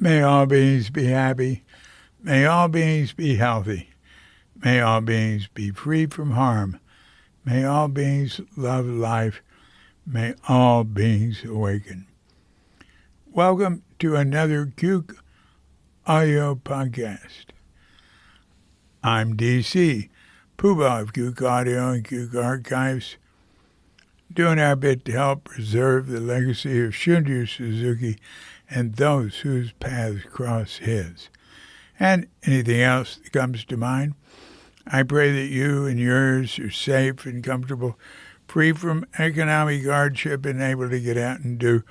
May all beings be happy. May all beings be healthy. May all beings be free from harm. May all beings love life. May all beings awaken. Welcome to another Cuke audio podcast. I'm DC, Poobah of Cuke Audio and Cuke Archives, doing our bit to help preserve the legacy of Shunryu Suzuki and those whose paths cross his. And anything else that comes to mind. I pray that you and yours are safe and comfortable, free from economic hardship, and able to get out and do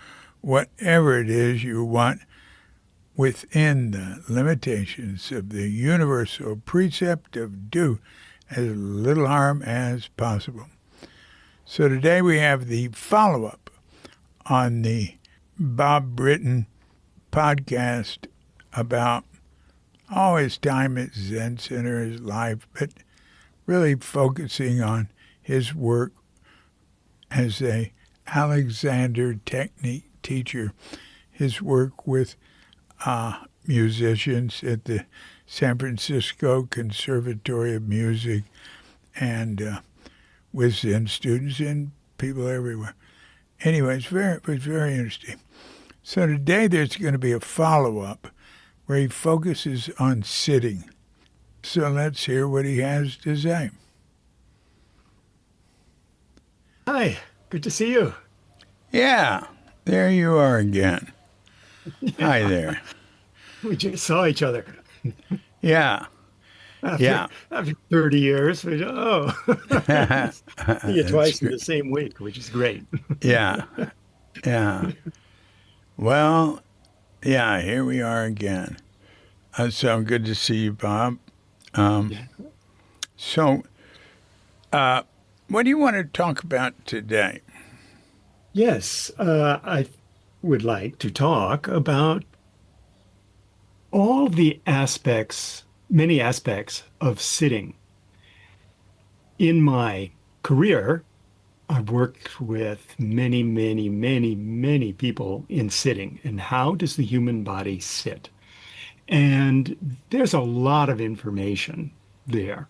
whatever it is you want within the limitations of the universal precept of do as little harm as possible. So today we have the follow-up on the Bob Britton podcast about all his time at Zen Center, his life, but really focusing on his work as a Alexander technique teacher, his work with musicians at the San Francisco Conservatory of Music and with Zen students and people everywhere. Anyway, it was very interesting. So today there's going to be a follow-up where he focuses on sitting. So let's hear what he has to say. Hi, good to see you. Yeah, there you are again. Hi there. We just saw each other. Yeah. After 30 years, see you twice in the same week, which is great. Yeah. Well, yeah, here we are again. So good to see you, Bob. So, what do you want to talk about today? Yes, I would like to talk about all the aspects, many aspects of sitting. In my career, I've worked with many people in sitting and how does the human body sit? And there's a lot of information there.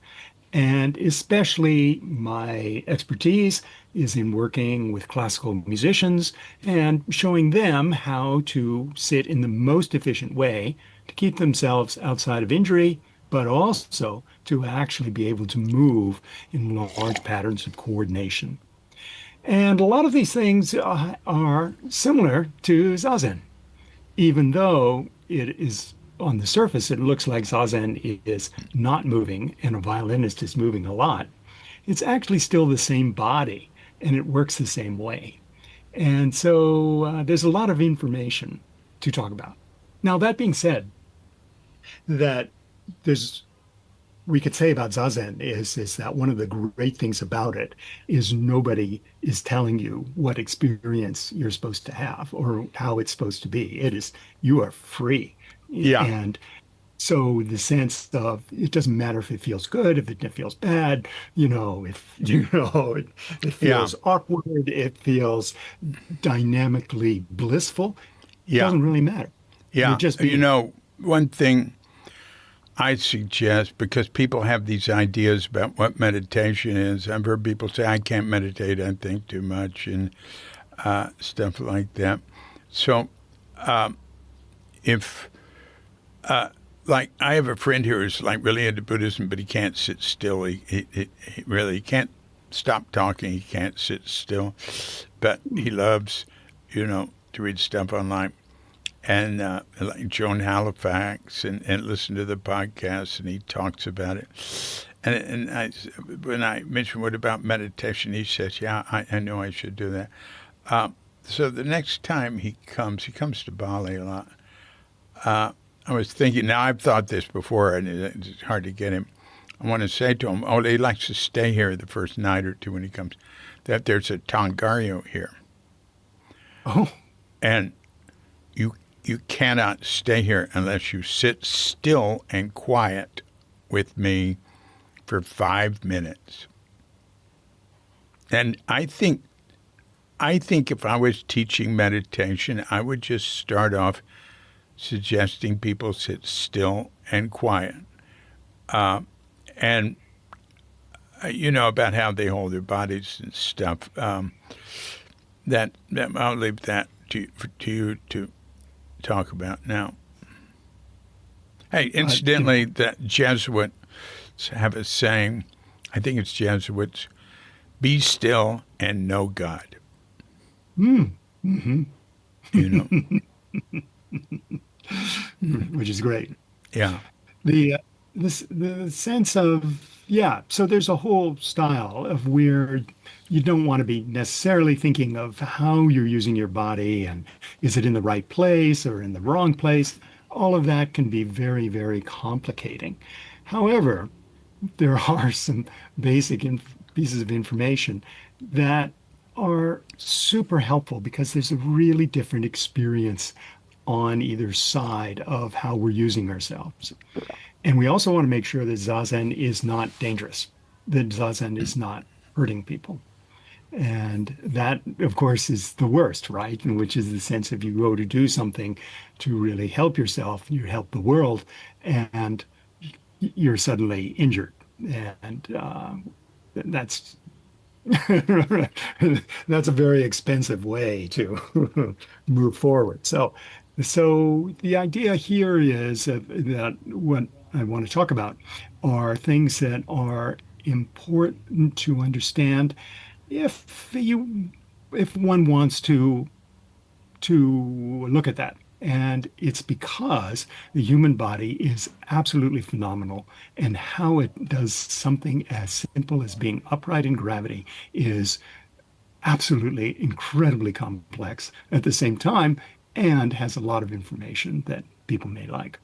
And especially my expertise is in working with classical musicians and showing them how to sit in the most efficient way to keep themselves outside of injury, but also to actually be able to move in large patterns of coordination. And a lot of these things are similar to Zazen, even though it is on the surface, it looks like Zazen is not moving and a violinist is moving a lot. It's actually still the same body and it works the same way. And so there's a lot of information to talk about. Now, that being said, that we could say about Zazen is that one of the great things about it is nobody is telling you what experience you're supposed to have or how it's supposed to be. It is, you are free. Yeah. And so the sense of it doesn't matter if it feels good, if it feels bad, it feels awkward, it feels dynamically blissful. It doesn't really matter. Yeah. You're just one thing I suggest, because people have these ideas about what meditation is. I've heard people say, I can't meditate, I think too much, and stuff like that. So like I have a friend here who's like really into Buddhism, but he can't sit still. He really can't stop talking. He can't sit still, but he loves, to read stuff online. And like Joan Halifax and listen to the podcast, and he talks about it. And when I mentioned what about meditation, he says, yeah, I know I should do that. So the next time he comes to Bali a lot. I was thinking, now I've thought this before, and it's hard to get him. I want to say to him, he likes to stay here the first night or two when he comes, that there's a Tongariro here. Oh. And you cannot stay here unless you sit still and quiet with me for 5 minutes. And I think if I was teaching meditation, I would just start off suggesting people sit still and quiet. And you know about how they hold their bodies and stuff. That I'll leave that to you to talk about now. Hey, incidentally, that Jesuits have a saying. I think it's Jesuits: "Be still and know God." Mm-hmm. You know, Which is great. yeah, The the sense of so there's a whole style of where you don't want to be necessarily thinking of how you're using your body and is it in the right place or in the wrong place. All of that can be very, very complicating. However, there are some basic pieces of information that are super helpful because there's a really different experience on either side of how we're using ourselves. And we also want to make sure that Zazen is not dangerous, that Zazen is not hurting people. And that, of course, is the worst, right? And which is the sense of you go to do something to really help yourself, you help the world, and you're suddenly injured. And that's that's a very expensive way to move forward. So the idea here is that what I want to talk about are things that are important to understand if you if one wants to look at that. And it's because the human body is absolutely phenomenal, and how it does something as simple as being upright in gravity is absolutely incredibly complex at the same time, and has a lot of information that people may like,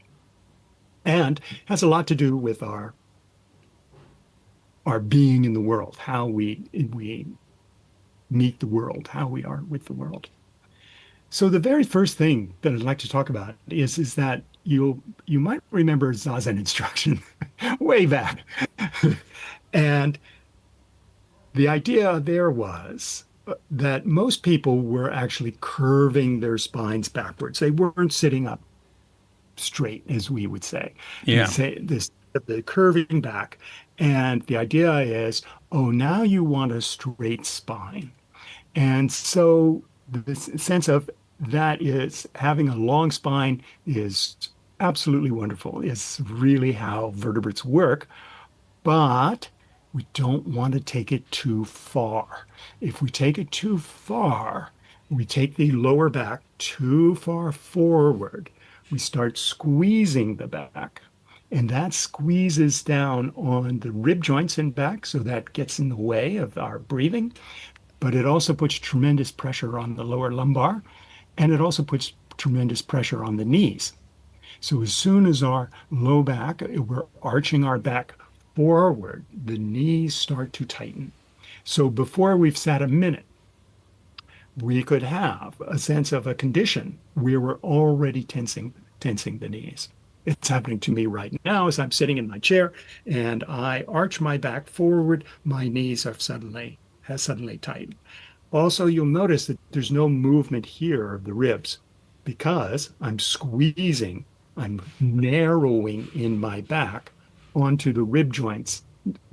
and has a lot to do with our being in the world, how we meet the world, how we are with the world. So the very first thing that I'd like to talk about is that you might remember Zazen instruction way back. And the idea there was that most people were actually curving their spines backwards. They weren't sitting up straight, as we would say. yeah, We'd say this the curving back. And the idea is, oh, now you want a straight spine. And so the sense of that is having a long spine is absolutely wonderful. It's really how vertebrates work, but we don't want to take it too far. If we take it too far, we take the lower back too far forward, we start squeezing the back. And that squeezes down on the rib joints in back, so that gets in the way of our breathing. But it also puts tremendous pressure on the lower lumbar, and it also puts tremendous pressure on the knees. So as soon as our low back, we're arching our back forward, the knees start to tighten. So before we've sat a minute, we could have a sense of a condition where we're already tensing the knees. It's happening to me right now as I'm sitting in my chair and I arch my back forward, my knees have suddenly tightened. Also, you'll notice that there's no movement here of the ribs because I'm narrowing in my back onto the rib joints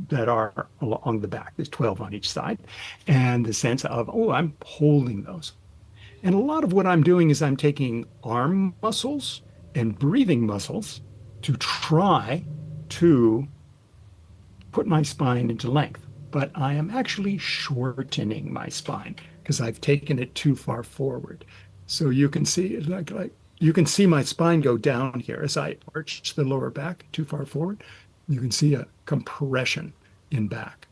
that are along the back. There's 12 on each side. And the sense of, oh, I'm holding those. And a lot of what I'm doing is I'm taking arm muscles and breathing muscles to try to put my spine into length. But I am actually shortening my spine because I've taken it too far forward. So you can see like you can see my spine go down here as I arch the lower back too far forward. You can see a compression in back.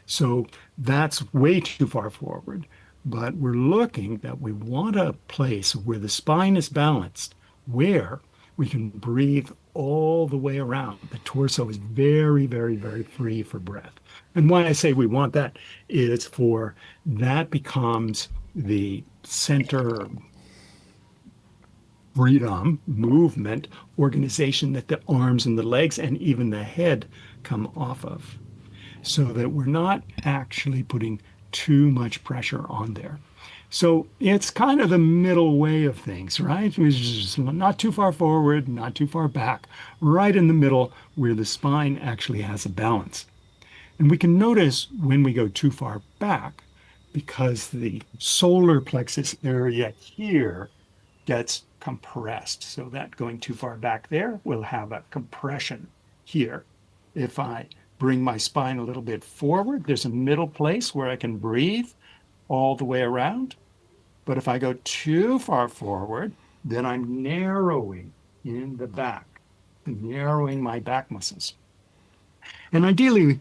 So that's way too far forward. But we're looking that we want a place where the spine is balanced, where we can breathe all the way around. The torso is very, very, very free for breath. And why I say we want that is for that becomes the center freedom, movement, organization that the arms and the legs and even the head come off of, so that we're not actually putting too much pressure on there. So it's kind of the middle way of things, right? It's just not too far forward, not too far back, right in the middle where the spine actually has a balance. And we can notice when we go too far back, because the solar plexus area here gets compressed. So that going too far back there will have a compression here. If I bring my spine a little bit forward, there's a middle place where I can breathe all the way around. But if I go too far forward, then I'm narrowing in the back, narrowing my back muscles. And ideally,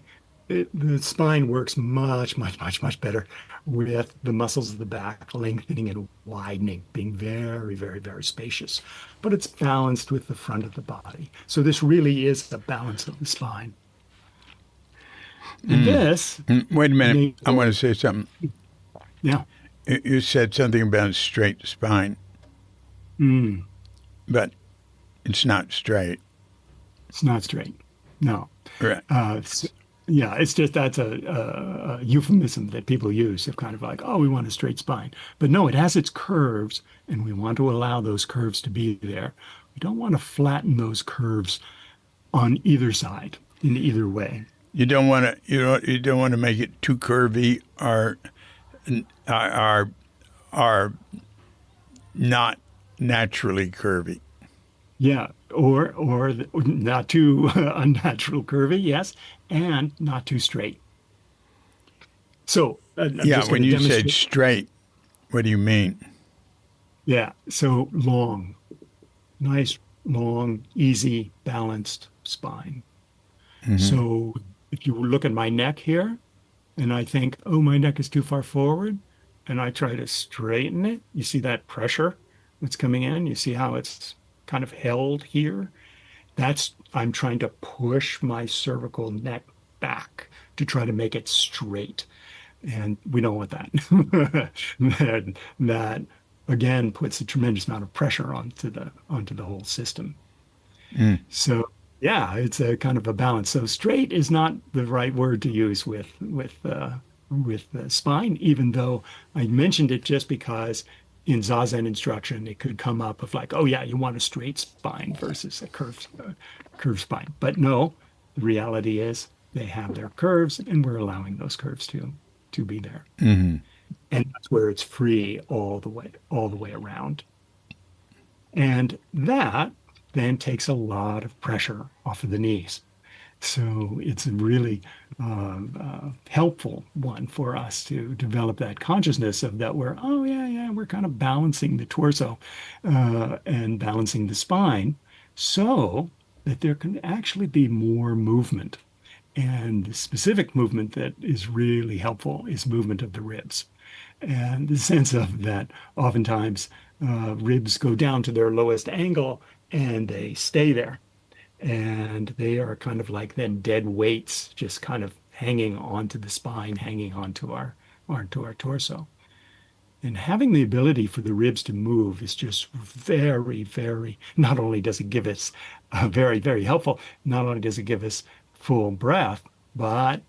the spine works much better with the muscles of the back lengthening and widening, being very, very, very spacious. But it's balanced with the front of the body. So this really is the balance of the spine. And this, Wait a minute. I want to say something. yeah, You said something about a straight spine, but it's not straight. it's not straight. No. Right. Yeah, it's just that's a euphemism that people use of kind of like, oh, we want a straight spine. But no, it has its curves, and we want to allow those curves to be there. We don't want to flatten those curves on either side in either way. You don't want to. You don't want to make it too curvy or are not naturally curvy. Yeah, or not too unnatural curvy, yes, and not too straight. So I'm Yeah, just when going to you said demonstrate. straight, what do you mean? Yeah, so long, nice, long, easy, balanced spine. So if you look at my neck here, and I think, oh, my neck is too far forward, and I try to straighten it, you see that pressure that's coming in? You see how it's kind of held here? I'm trying to push my cervical neck back to try to make it straight. And we don't want that. That again puts a tremendous amount of pressure onto the whole system. So yeah, it's a kind of a balance. So straight is not the right word to use with the spine, even though I mentioned it just because in Zazen instruction it could come up of like, oh yeah, you want a straight spine versus a curved spine. But no, the reality is they have their curves, and we're allowing those curves to be there. And that's where it's free all the way around. And that then takes a lot of pressure off of the knees. So it's a really helpful one for us to develop that consciousness of that we're kind of balancing the torso and balancing the spine so that there can actually be more movement. And the specific movement that is really helpful is movement of the ribs. And the sense of that oftentimes ribs go down to their lowest angle and they stay there. And they are kind of like then dead weights, just kind of hanging onto the spine, hanging onto our torso. And having the ability for the ribs to move is just very, very, not only does it give us very, very helpful, not only does it give us full breath, but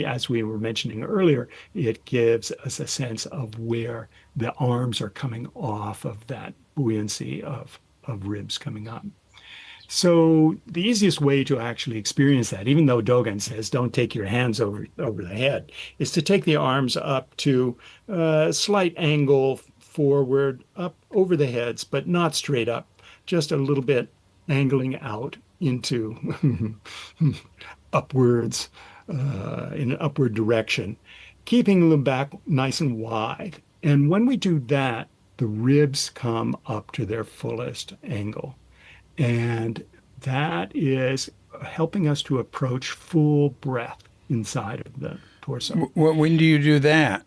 as we were mentioning earlier, it gives us a sense of where the arms are coming off of that buoyancy of ribs coming up. So the easiest way to actually experience that, even though Dogen says don't take your hands over the head, is to take the arms up to a slight angle forward, up over the heads, but not straight up, just a little bit angling out into upwards, in an upward direction, keeping them back nice and wide. And when we do that, the ribs come up to their fullest angle. And that is helping us to approach full breath inside of the torso. When do you do that?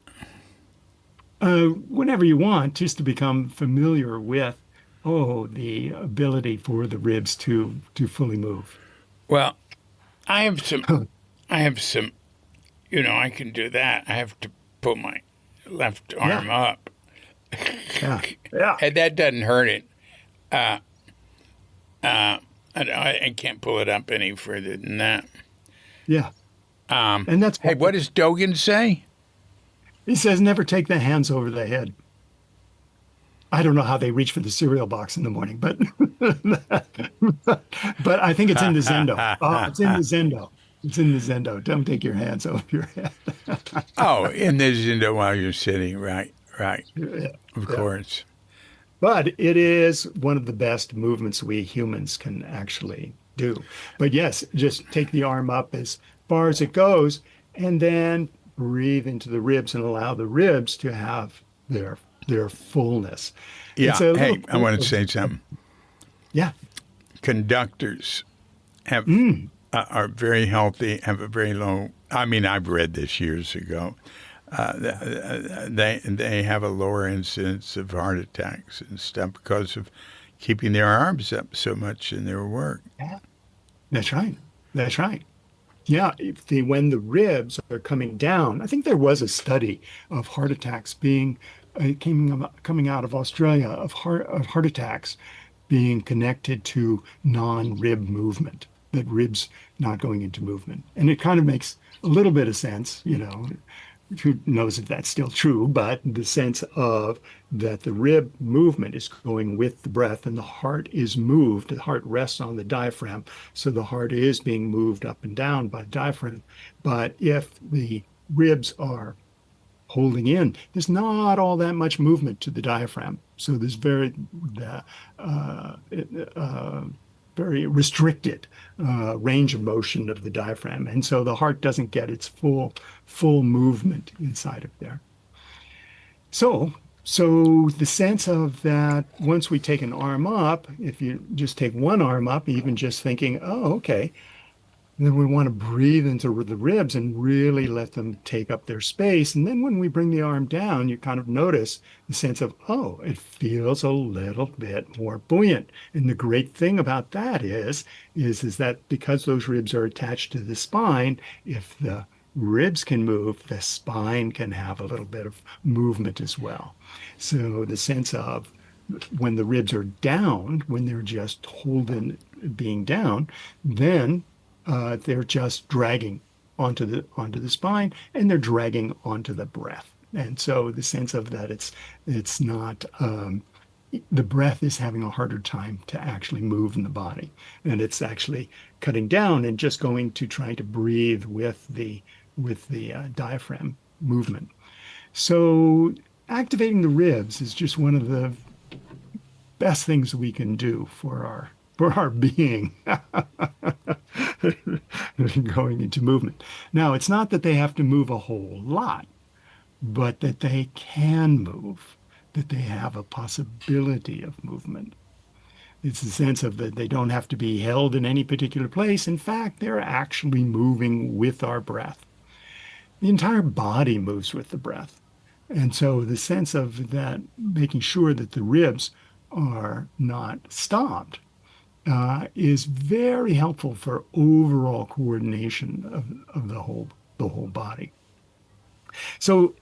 Whenever you want, just to become familiar with, the ability for the ribs to fully move. Well, I have some, I can do that. I have to put my left arm up. Yeah. And that doesn't hurt it. I can't pull it up any further than that. Yeah. And that's hey, what does Dogen say? He says never take the hands over the head. I don't know how they reach for the cereal box in the morning, but but I think it's in the Zendo. Oh, it's in the Zendo. It's in the Zendo. Don't take your hands over your head. Oh, in the Zindo while you're sitting, right, right, Yeah, of yeah. course. But it is one of the best movements we humans can actually do. But yes, just take the arm up as far as it goes and then breathe into the ribs and allow the ribs to have their fullness. It's Yeah. a little Hey, I clip want to say of something. yeah. Conductors have Mm, are very healthy, have a very low. I mean, I've read this years ago. They have a lower incidence of heart attacks and stuff because of keeping their arms up so much in their work. yeah, that's right. That's right. Yeah, if the when the ribs are coming down, I think there was a study of heart attacks being coming out of Australia of heart attacks being connected to non-rib movement, that ribs not going into movement. And it kind of makes a little bit of sense, who knows if that's still true, but the sense of that the rib movement is going with the breath and the heart is moved. The heart rests on the diaphragm. So the heart is being moved up and down by the diaphragm. But if the ribs are holding in, there's not all that much movement to the diaphragm. So there's uh, uh, very restricted range of motion of the diaphragm, and so the heart doesn't get its full movement inside of there. So so the sense of that once we take an arm up, if you just take one arm up, even just thinking, oh, okay, then we want to breathe into the ribs and really let them take up their space. And then when we bring the arm down, you kind of notice the sense of, oh, it feels a little bit more buoyant. And the great thing about that is that because those ribs are attached to the spine, if the ribs can move, the spine can have a little bit of movement as well. So the sense of when the ribs are down, when they're just holding being down, then they're just dragging onto the spine and they're dragging onto the breath. And so the sense of that it's not the breath is having a harder time to actually move in the body. And it's actually cutting down and just going to trying to breathe with the diaphragm movement. So activating the ribs is just one of the best things we can do for our being going into movement. Now, it's not that they have to move a whole lot, but that they can move, that they have a possibility of movement. It's the sense of that they don't have to be held in any particular place. In fact, they're actually moving with our breath. The entire body moves with the breath. And so the sense of that, making sure that the ribs are not stopped, is very helpful for overall coordination of the whole body. So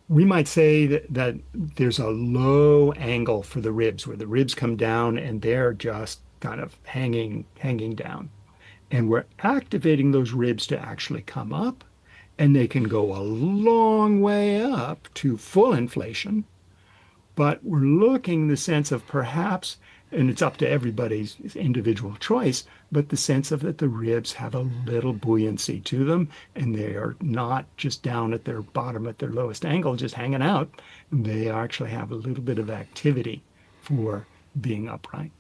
we might say that there's a low angle for the ribs where the ribs come down and they're just kind of hanging down. And we're activating those ribs to actually come up, and they can go a long way up to full inflation, but we're looking the sense of perhaps, and it's up to everybody's individual choice, but the sense of that the ribs have a little buoyancy to them and they are not just down at their bottom at their lowest angle, just hanging out. They actually have a little bit of activity for being upright.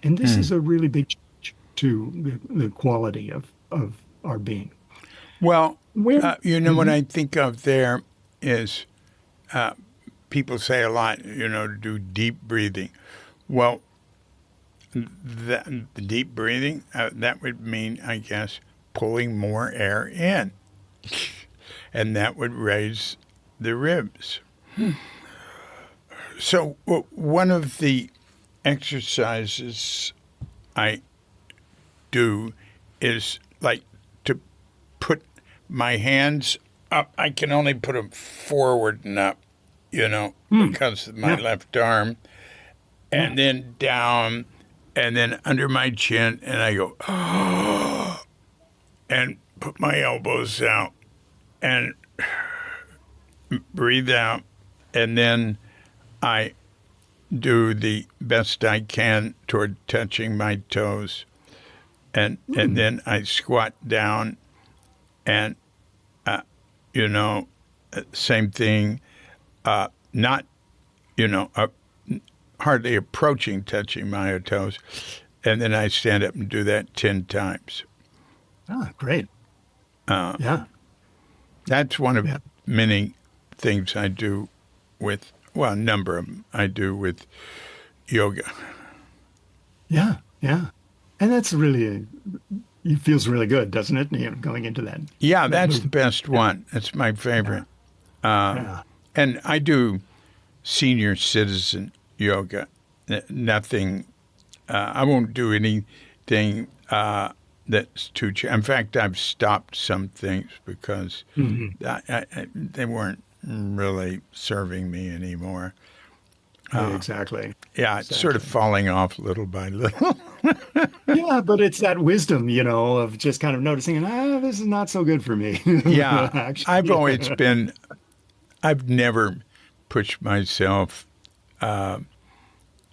And this Hmm. is a really big change to the quality of our being. Well, Where, what Mhm. I think of there is people say a lot, to do deep breathing. Well, the deep breathing, that would mean, I guess, pulling more air in, and that would raise the ribs. So, one of the exercises I do is like to put my hands up. I can only put them forward and up, Hmm. because of my Yeah, left arm, yeah. and then down, and then under my chin, and I go, and put my elbows out and breathe out, and then I do the best I can toward touching my toes, and then I squat down, and you know, same thing. Not, you know, hardly approaching touching my toes, and then I stand up and do that 10 times. Ah, great. Uh, Yeah. that's one of Yeah. many things I do with, well, a number of them I do with yoga. Yeah. Yeah. And that's really, it feels really good, doesn't it? You know, going into Yeah, that that's the movement. best Yeah. one. It's my Yeah. favorite. Um, Yeah. and I do senior citizen yoga. Nothing, I won't do anything that's too. In fact, I've stopped some things because Hmm. they weren't really serving me anymore. Exactly. Yeah, it's sort of Exactly. falling off little by little. Yeah, but it's that wisdom, of just kind of noticing, this is not so good for me. Yeah, I've Actually. always been, I've never pushed myself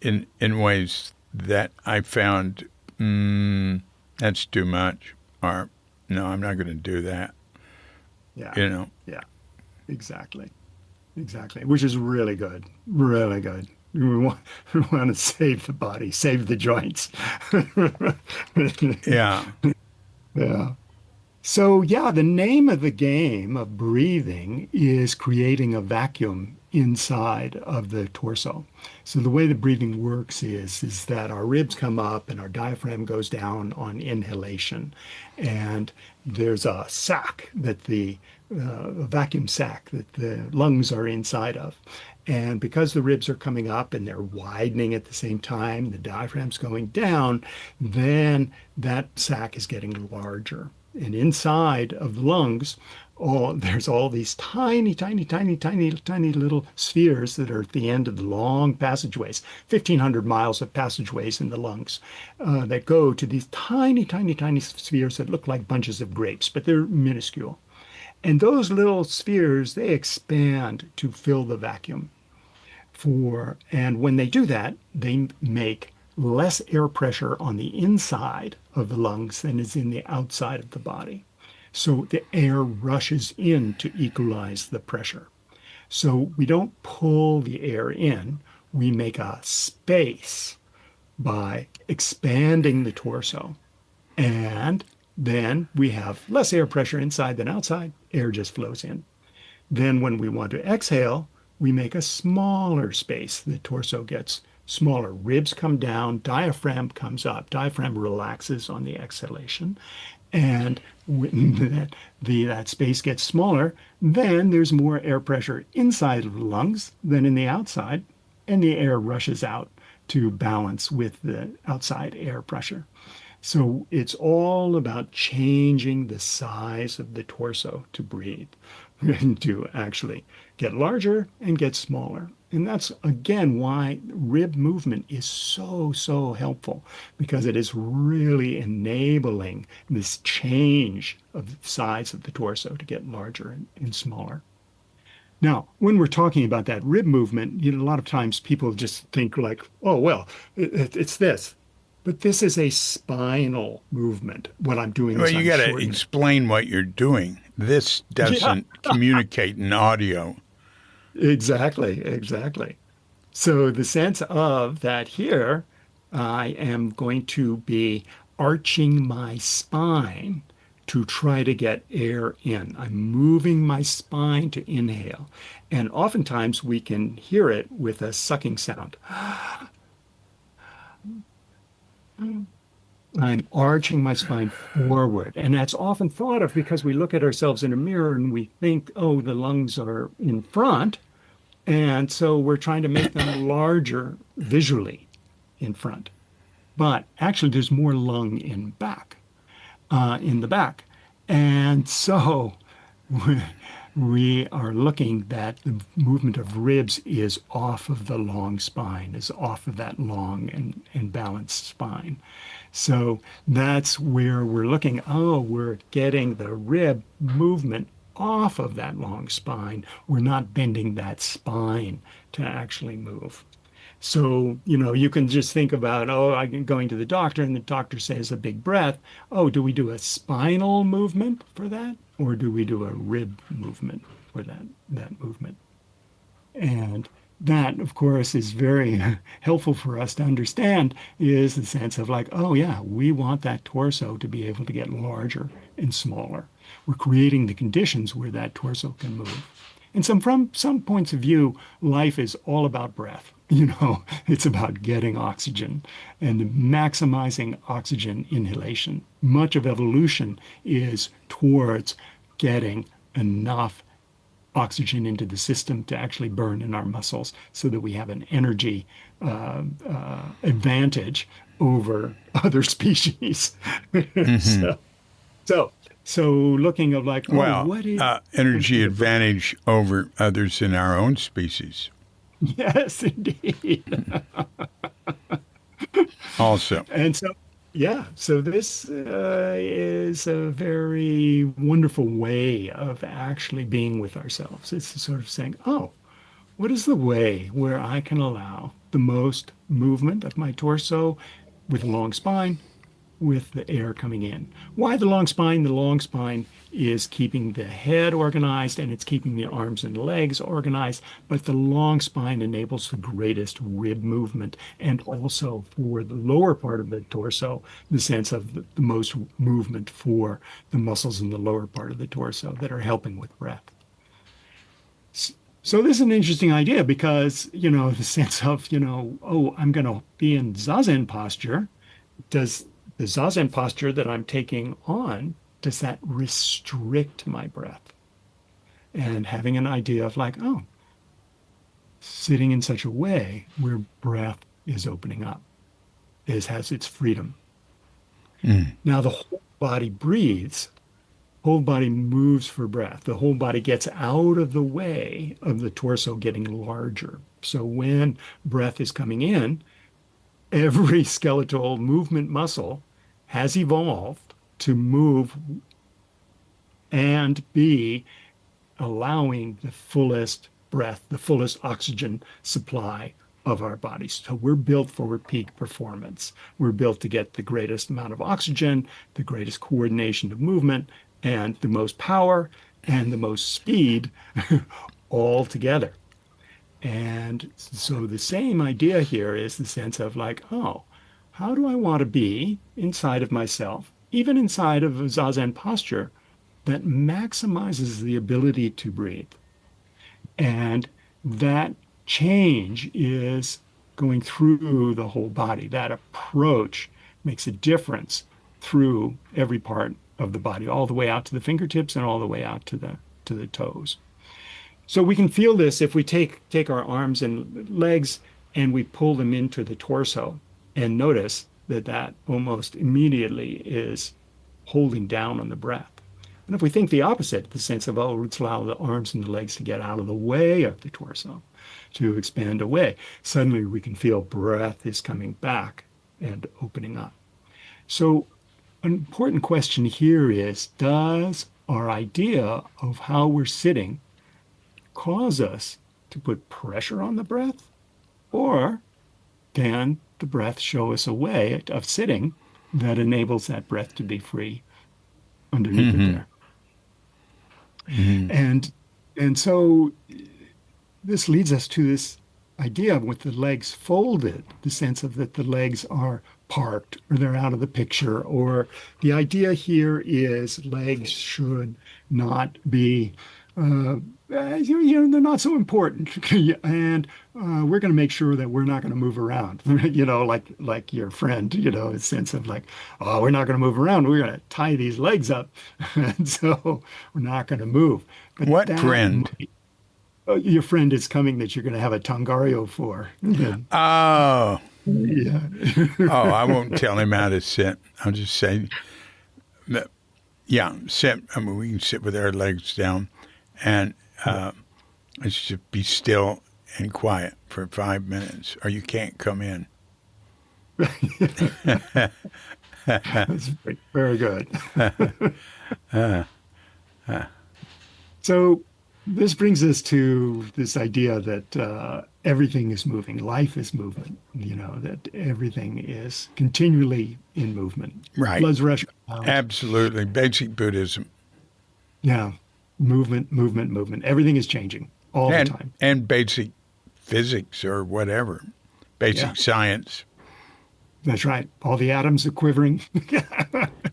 in ways that I found that's too much, or no, I'm not going to do that. Yeah. You know, Yeah. Exactly. Exactly. Which is really good. Really good. We want to save the body, save the joints. yeah, Yeah. So, yeah, the name of the game of breathing is creating a vacuum inside of the torso. So the way the breathing works is that our ribs come up and our diaphragm goes down on inhalation, and there's a sac that a vacuum sac that the lungs are inside of. And because the ribs are coming up and they're widening at the same time, the diaphragm's going down, then that sac is getting larger. And inside of the lungs, there's all these tiny, tiny, tiny, tiny, tiny little spheres that are at the end of the long passageways, 1,500 miles of passageways in the lungs that go to these tiny, tiny, tiny spheres that look like bunches of grapes, but they're minuscule. And those little spheres, they expand to fill the vacuum and when they do that, they make less air pressure on the inside of the lungs than is in the outside of the body. So the air rushes in to equalize the pressure. So we don't pull the air in, we make a space by expanding the torso. And then we have less air pressure inside than outside. Air just flows in. Then when we want to exhale, we make a smaller space. The torso gets smaller. Ribs come down, diaphragm comes up. Diaphragm relaxes on the exhalation. And when that space gets smaller, then there's more air pressure inside of the lungs than in the outside, and the air rushes out to balance with the outside air pressure. So it's all about changing the size of the torso to breathe and to actually get larger and get smaller. And that's again why rib movement is so, so helpful because it is really enabling this change of the size of the torso to get larger and smaller. Now, when we're talking about that rib movement, a lot of times people just think like, oh, well, it's this. But this is a spinal movement. What I'm doing well, is you I'm got to shortening. explain what you're doing. This Yeah, doesn't communicate in audio. exactly, exactly. So the sense of that here, I am going to be arching my spine to try to get air in. I'm moving my spine to inhale. And oftentimes we can hear it with a sucking sound. I'm arching my spine forward. And that's often thought of because we look at ourselves in a mirror and we think, oh, the lungs are in front. And so we're trying to make them larger visually in front. But actually, there's more lung in the back. And so we are looking that the movement of ribs is off of the long spine, is off of that long and balanced spine. So that's where we're looking. Oh, we're getting the rib movement off of that long spine. We're not bending that spine to actually move. So, you can just think about, oh, I'm going to the doctor and the doctor says a big breath. Oh, do we do a spinal movement for that? Or do we do a rib movement for that movement? And that, of course, is very helpful for us to understand is the sense of like, oh, yeah, we want that torso to be able to get larger and smaller. We're creating the conditions where that torso can move. And from some points of view, life is all about breath. It's about getting oxygen and maximizing oxygen inhalation. Much of evolution is towards getting enough oxygen into the system to actually burn in our muscles so that we have an energy advantage over other species. Hmm. So, so, so looking at like, oh, Well, what is energy advantage over others in our own species yes, indeed. also. And so, yeah, so this is a very wonderful way of actually being with ourselves. It's sort of saying, oh, what is the way where I can allow the most movement of my torso with a long spine, with the air coming in? Why the long spine? The long spine is keeping the head organized and it's keeping the arms and legs organized, but the long spine enables the greatest rib movement and also for the lower part of the torso, the sense of the most movement for the muscles in the lower part of the torso that are helping with breath. So this is an interesting idea because, the sense of, oh, I'm going to be in Zazen posture. Does the Zazen posture that I'm taking on, does that restrict my breath? And having an idea of like, oh, sitting in such a way where breath is opening up, has its freedom. Mm. Now the whole body breathes, whole body moves for breath. The whole body gets out of the way of the torso getting larger. So when breath is coming in, every skeletal movement muscle has evolved to move and be allowing the fullest breath, the fullest oxygen supply of our bodies. So we're built for peak performance. We're built to get the greatest amount of oxygen, the greatest coordination of movement, and the most power and the most speed all together. And so the same idea here is the sense of like, oh, how do I want to be inside of myself, even inside of a Zazen posture that maximizes the ability to breathe? And that change is going through the whole body. That approach makes a difference through every part of the body, all the way out to the fingertips and all the way out to the toes. So we can feel this if we take our arms and legs and we pull them into the torso and notice that almost immediately is holding down on the breath. And if we think the opposite, the sense of, oh, let's allow the arms and the legs to get out of the way of the torso, to expand away, suddenly we can feel breath is coming back and opening up. So an important question here is, does our idea of how we're sitting cause us to put pressure on the breath? Or can the breath show us a way of sitting that enables that breath to be free underneath it Hmm. there? Hmm. And so this leads us to this idea of with the legs folded, the sense of that the legs are parked or they're out of the picture, or the idea here is legs should not be they're not so important, and we're going to make sure that we're not going to move around. Like your friend, a sense of like, oh, we're not going to move around. We're going to tie these legs up, and so we're not going to move. But What that friend? your friend is coming that you're going to have a Tongario for. Oh, Yeah. oh, I won't tell him how to sit. I'll just say, that, yeah, sit. I mean, we can sit with our legs down and let's just be still and quiet for 5 minutes, or you can't come in. That's very, very good. Uh, uh, So this brings us to this idea that everything is moving. Life is movement, that everything is continually in movement. Right. Blood's rushing around. Absolutely. Basic Buddhism. Yeah. Movement, movement, movement. Everything is changing all the time. And basic physics or whatever. Yeah, Basic science. that's right. All the atoms are quivering.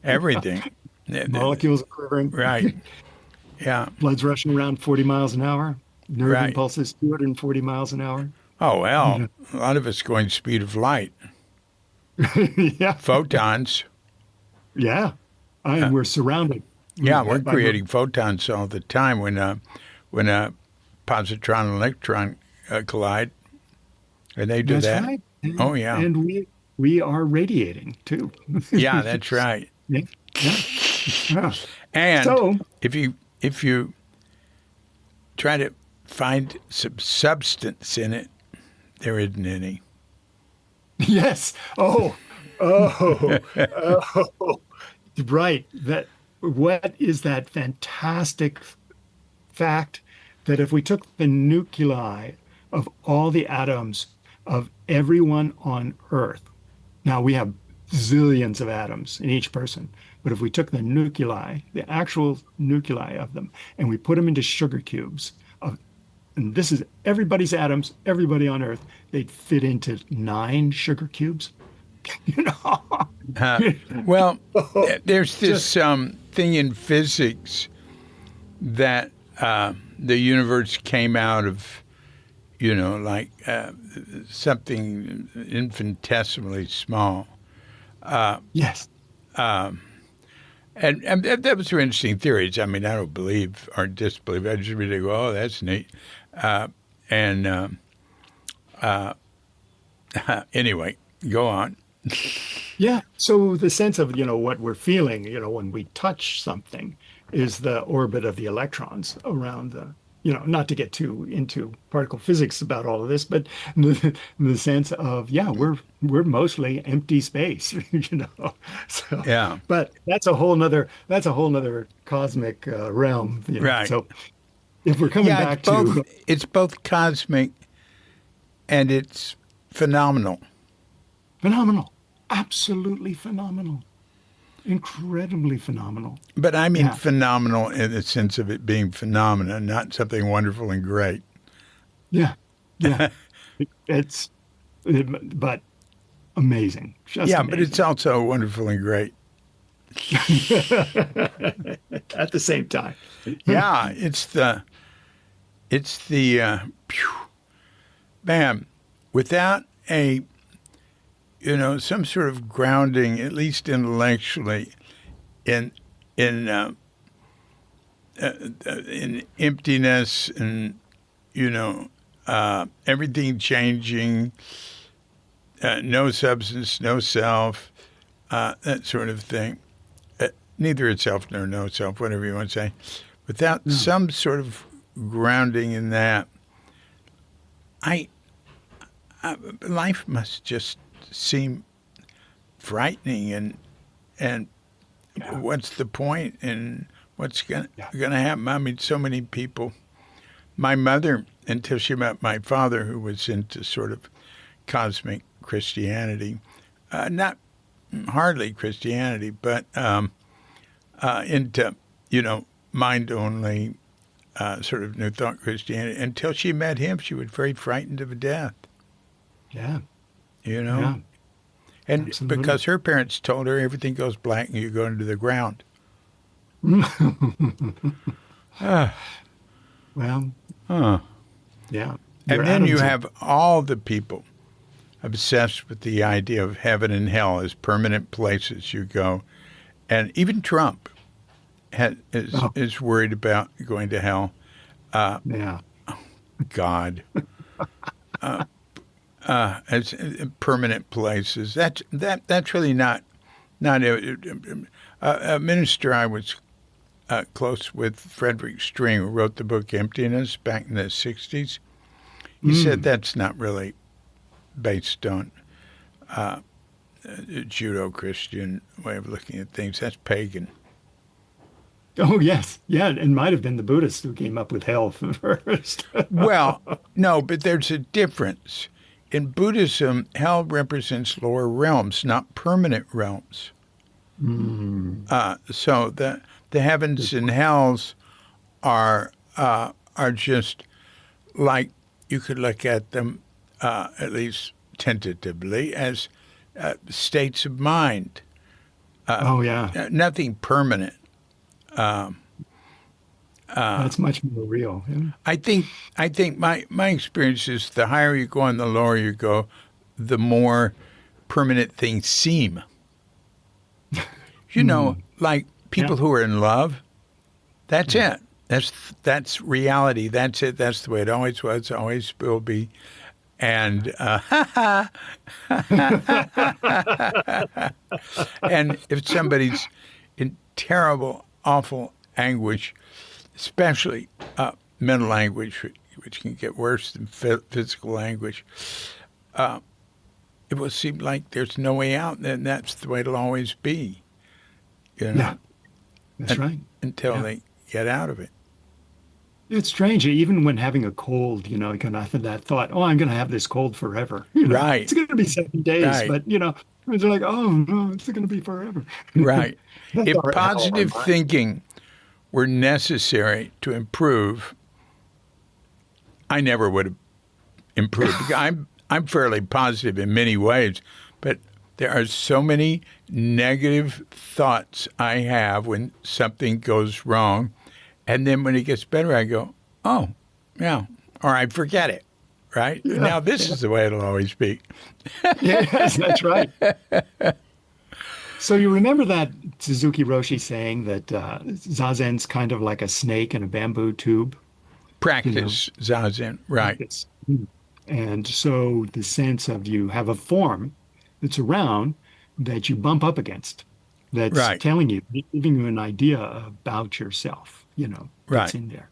Everything. Molecules are quivering. Right. Yeah. Blood's rushing around 40 miles an hour. Nerve Right. impulses 240 miles an hour. Oh, well, You a lot of us going speed of light. Yeah. Photons. Yeah. And we're surrounded. Yeah, we're by- creating photons all the time when a positron and electron collide, and they do That's that. right. Oh, yeah. And we are radiating too. Yeah, that's right. Yeah. Yeah. Yeah. And So, if you try to find some substance in it, there isn't any. yes. Oh. Right. What is that fantastic fact that if we took the nuclei of all the atoms of everyone on Earth, now we have zillions of atoms in each person, but if we took the nuclei, the actual nuclei of them, and we put them into sugar cubes, and this is everybody's atoms, everybody on Earth, they'd fit into 9 sugar cubes. You know, Well, there's this thing in physics that the universe came out of, like something infinitesimally small. yes. And that was some interesting theories. I mean, I don't believe or disbelieve. I just really go, oh, that's neat. Anyway, go on. Yeah. So the sense of, what we're feeling, when we touch something is the orbit of the electrons around not to get too into particle physics about all of this, but the sense of, yeah, we're mostly empty space, So, Yeah. but that's a whole nother cosmic realm, Right. So if we're coming Yeah, back to it's both cosmic and it's phenomenal. phenomenal, absolutely phenomenal, incredibly phenomenal. But I mean Yeah. phenomenal in the sense of it being phenomena, not something wonderful and great. Yeah, yeah. But amazing. Just Yeah, amazing. but it's also wonderful and great. At the same time. Yeah, it's the phew, bam, without a some sort of grounding, at least intellectually, in emptiness and everything changing, no substance, no self, that sort of thing. Neither itself nor no self, whatever you want to say. Without some sort of grounding in that, life must just seem frightening and what's the point and what's gonna happen? I mean, so many people. My mother, until she met my father, who was into sort of cosmic Christianity, not hardly Christianity, but into mind only sort of New Thought Christianity. Until she met him, she was very frightened of death. Yeah. Yeah. And Absolutely. because her parents told her everything goes black and you go into the ground. Well, Huh. yeah. And Your then you atoms are- have all the people obsessed with the idea of heaven and hell as permanent places you go. And even Trump is worried about going to hell. yeah. God. As permanent places. That's really not a minister I was close with, Frederick String, who wrote the book Emptiness back in the 60s. He said that's not really based on a Judeo-Christian way of looking at things. That's pagan. Oh, yes. Yeah. It might have been the Buddhists who came up with hell first. Well, no, but there's a difference. In Buddhism, hell represents lower realms, not permanent realms. Mm, So the heavens and hells are just like you could look at them, at least tentatively, as states of mind. oh, yeah. Nothing permanent. That's much more real. Yeah. I think my experience is the higher you go and the lower you go, the more permanent things seem. You know, Mm, like yeah. people who are in love, that's Yeah. it. That's reality. That's it. That's the way it always was, always will be. And and if somebody's in terrible, awful anguish, especially mental anguish, which can get worse than physical anguish, it will seem like there's no way out, and that's the way it'll always be, you Yeah. know, That's and, right. until Yeah. they get out of it. It's strange, even when having a cold, you can have that thought, oh, I'm going to have this cold forever. Right, It's going to be 7 days, right, but, it's like, oh, no, it's going to be forever. right. That's If how our positive mind. thinking were necessary to improve, I never would have improved. I'm fairly positive in many ways, but there are so many negative thoughts I have when something goes wrong, and then when it gets better, I go, "Oh, yeah," or I forget it. Right Yeah, now, this yeah, is the way it'll always be. yes, that's right. So you remember that Suzuki Roshi saying that Zazen's kind of like a snake in a bamboo tube, you know? Practice zazen, right? Yes. And so the sense of you have a form that's around that you bump up against, that's Right, telling you, giving you an idea about yourself, that's right. in there.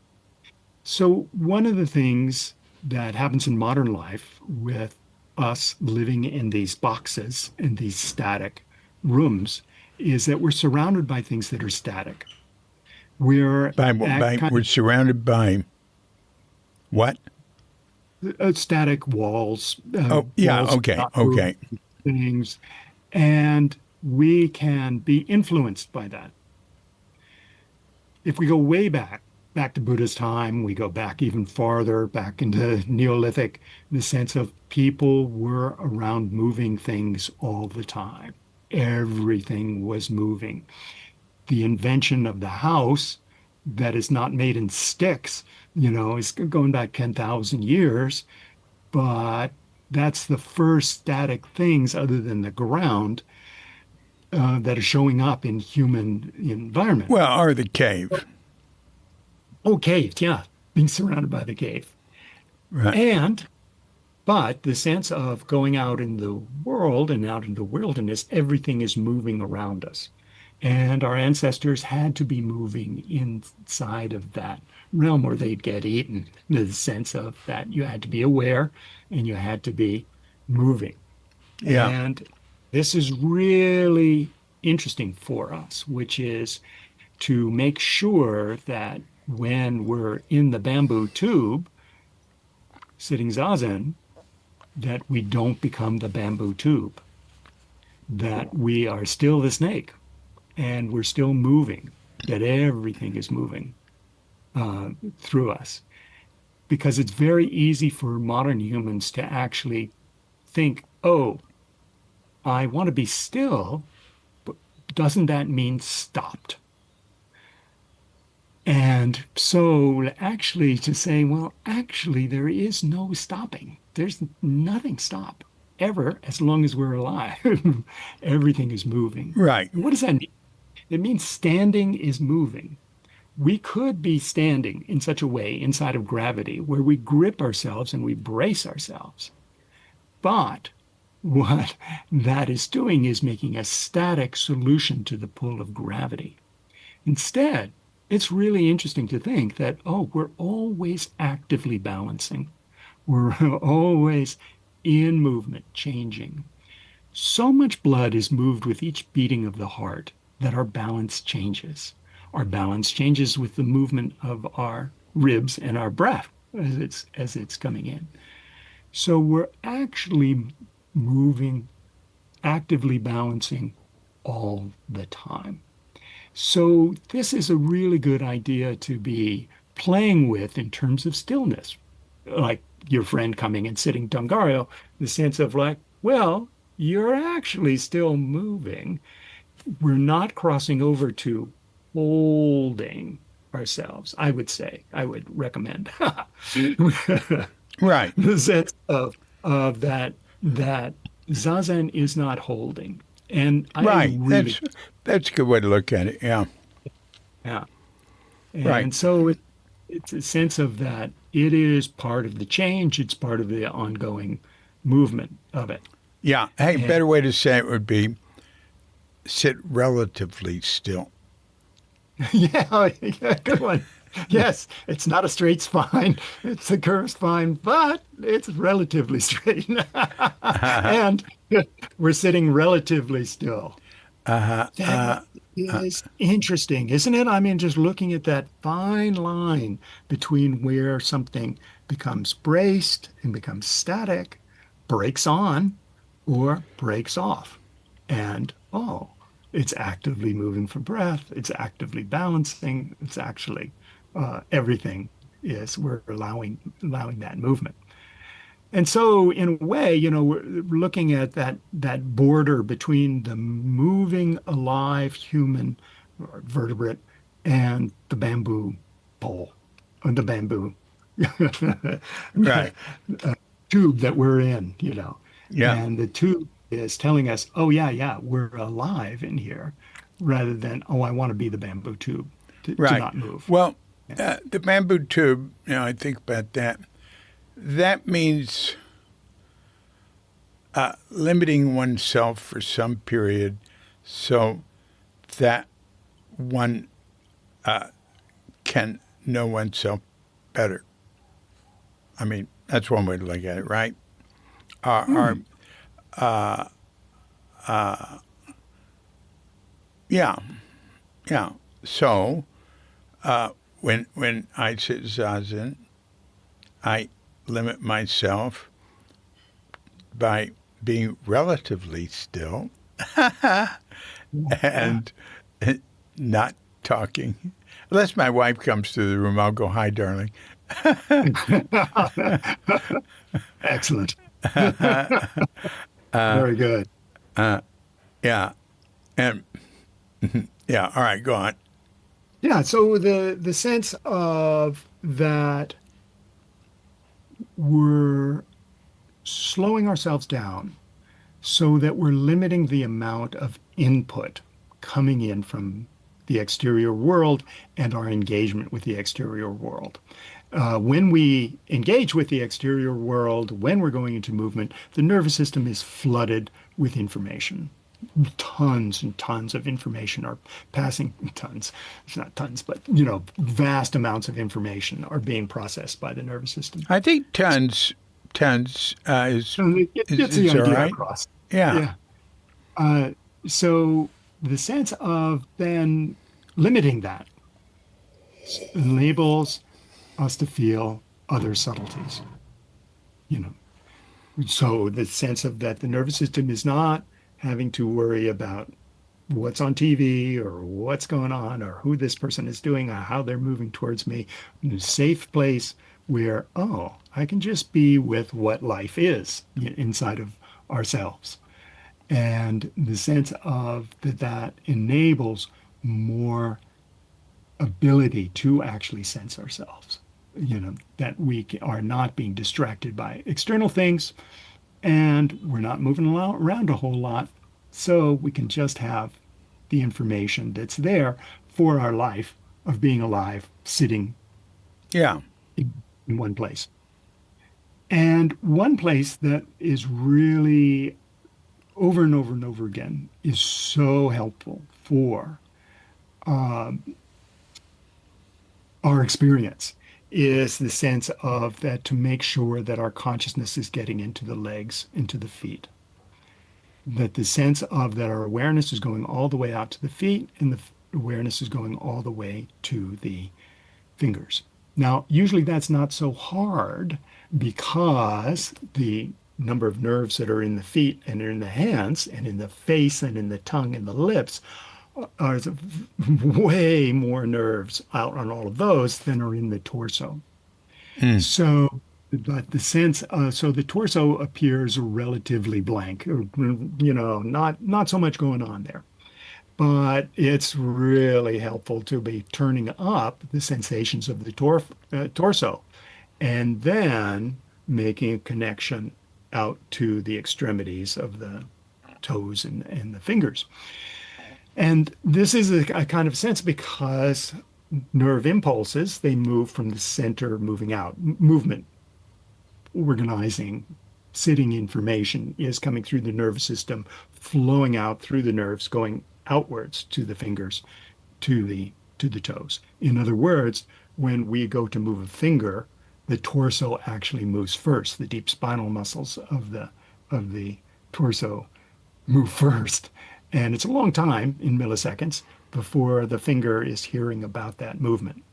So one of the things that happens in modern life with us living in these boxes, in these static rooms, is that we're surrounded by things that are static. We're at kind We're surrounded by what? of static walls, Oh, yeah. walls Okay, not moving okay. things, and we can be influenced by that. If we go way back to Buddha's time, we go back even farther, back into Neolithic, in the sense of people were around moving things all the time. Everything was moving. The invention of the house that is not made in sticks, is going back 10,000 years, but that's the first static things other than the ground that are showing up in human environment. Well, or the cave, Oh, caves, yeah, being surrounded by the cave. right? And, but the sense of going out in the world and out in the wilderness, everything is moving around us. And our ancestors had to be moving inside of that realm or they'd get eaten. The sense of that you had to be aware and you had to be moving. Yeah. And this is really interesting for us, which is to make sure that when we're in the bamboo tube sitting zazen, that we don't become the bamboo tube, that we are still the snake and we're still moving, that everything is moving through us. Because it's very easy for modern humans to actually think, oh, I want to be still, but doesn't that mean stopped? And so actually to say, well, actually there is no stopping. There's nothing stop ever as long as we're alive. Everything is moving. Right. And what does that mean? It means standing is moving. We could be standing in such a way inside of gravity where we grip ourselves and we brace ourselves. But what that is doing is making a static solution to the pull of gravity. Instead, it's really interesting to think that, oh, we're always actively balancing. We're always in movement, changing. So much blood is moved with each beating of the heart that our balance changes. Our balance changes with the movement of our ribs and our breath as it's coming in. So we're actually moving, actively balancing all the time. So this is a really good idea to be playing with in terms of stillness. Like your friend coming and sitting Dungario, the sense of like, well, you're actually still moving. We're not crossing over to holding ourselves, I would say. I would recommend Right. the sense of that Zazen is not holding. And I Right. really, That's a good way to look at it. Yeah. yeah. Right. And so it's a sense of that it is part of the change, it's part of the ongoing movement of it. Yeah. Hey, And better way to say it would be sit relatively still. yeah, yeah, good one. Yes, it's not a straight spine, it's a curved spine, but it's relatively straight. And we're sitting relatively still. Uh, That uh, is interesting, isn't it? I mean, just looking at that fine line between where something becomes braced and becomes static, breaks on, or breaks off. And oh, it's actively moving for breath, it's actively balancing, it's actually everything is we're allowing that movement. And so, in a way, we're looking at that border between the moving, alive human or vertebrate and the bamboo pole, or the bamboo right. tube that we're in, Yeah. And the tube is telling us, oh, yeah, yeah, we're alive in here, rather than, oh, I want to be the bamboo tube to Right. not move. Well, Yeah. the bamboo tube, I think about that. That means limiting oneself for some period so that one can know oneself better. I mean, that's one way to look at it, right? Our yeah, yeah. So when I sit zazen, I limit myself by being relatively still Yeah. and not talking. Unless my wife comes to the room, I'll go, "Hi, darling." Excellent. Very good. Yeah, and yeah. All right, go on. Yeah, so the sense of that we're slowing ourselves down so that we're limiting the amount of input coming in from the exterior world and our engagement with the exterior world. When we engage with the exterior world, when we're going into movement, the nervous system is flooded with information. Tons and tons of information are passing, tons, it's not tons, but vast amounts of information are being processed by the nervous system. I think tons So it gets the is all idea right. across. Yeah, Yeah. Uh, so the sense of then limiting that enables us to feel other subtleties, you know. So the sense of that the nervous system is not having to worry about what's on TV or what's going on or who this person is doing or how they're moving towards me, in a safe place where, oh, I can just be with what life is inside of ourselves. And the sense of that enables more ability to actually sense ourselves, that we are not being distracted by external things and we're not moving around a whole lot. So we can just have the information that's there for our life of being alive, sitting yeah, in one place. And one place that is really over and over and over again is so helpful for our experience is the sense of that to make sure that our consciousness is getting into the legs, into the feet. That the sense of that our awareness is going all the way out to the feet and awareness is going all the way to the fingers. Now, usually that's not so hard because the number of nerves that are in the feet and in the hands and in the face and in the tongue and the lips are way more nerves out on all of those than are in the torso. Mm. So, but the sense, so the torso appears relatively blank, or, not so much going on there. But it's really helpful to be turning up the sensations of the torso and then making a connection out to the extremities of the toes and the fingers. And this is a kind of sense because nerve impulses, they move from the center moving out. Movement, organizing, sitting information is coming through the nervous system, flowing out through the nerves, going outwards to the fingers, to the toes. In other words, when we go to move a finger, the torso actually moves first. The deep spinal muscles of the torso move first. And it's a long time in milliseconds before the finger is hearing about that movement.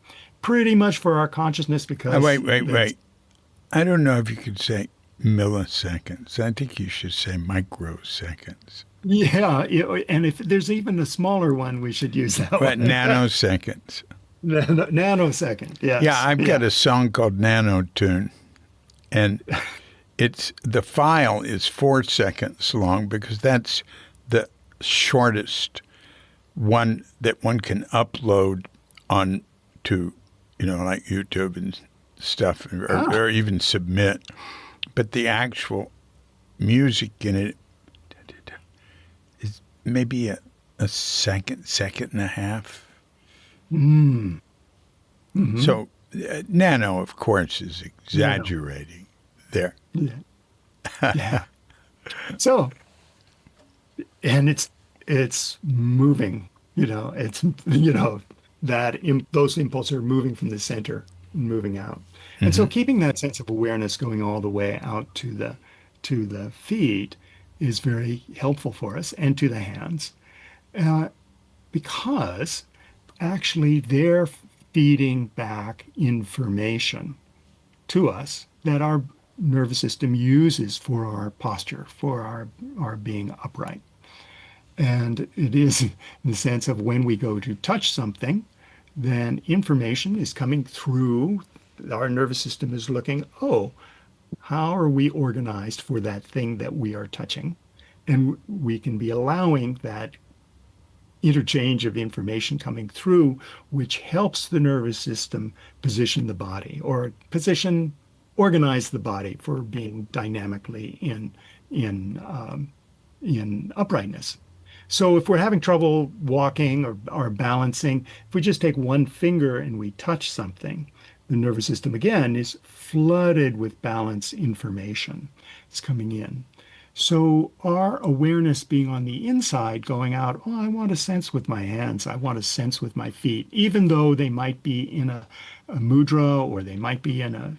Pretty much for our consciousness because Wait. I don't know if you could say milliseconds. I think you should say microseconds. Yeah, and if there's even a smaller one, we should use that But one. nanoseconds. Nanosecond, yes. Yeah, I've got a song called Nano Tune, and the file is 4 seconds long because that's the shortest one that one can upload on to, like YouTube and stuff, or even submit. But the actual music in it is maybe a second and a half. Mm-hmm. So nano, of course, is exaggerating there. Yeah. So, and it's moving. Those impulses are moving from the center and moving out. And Mm-hmm. so keeping that sense of awareness going all the way out to the feet is very helpful for us, and to the hands, because actually they're feeding back information to us that our nervous system uses for our posture, for our being upright. And it is in the sense of when we go to touch something, then information is coming through. Our nervous system is looking, how are we organized for that thing that we are touching? And we can be allowing that interchange of information coming through, which helps the nervous system position the body, or organize the body for being dynamically in uprightness. So if we're having trouble walking or balancing, if we just take one finger and we touch something, the nervous system again is flooded with balance information. It's coming in. So our awareness being on the inside, going out, I want to sense with my hands, I want to sense with my feet, even though they might be in a mudra, or they might be in a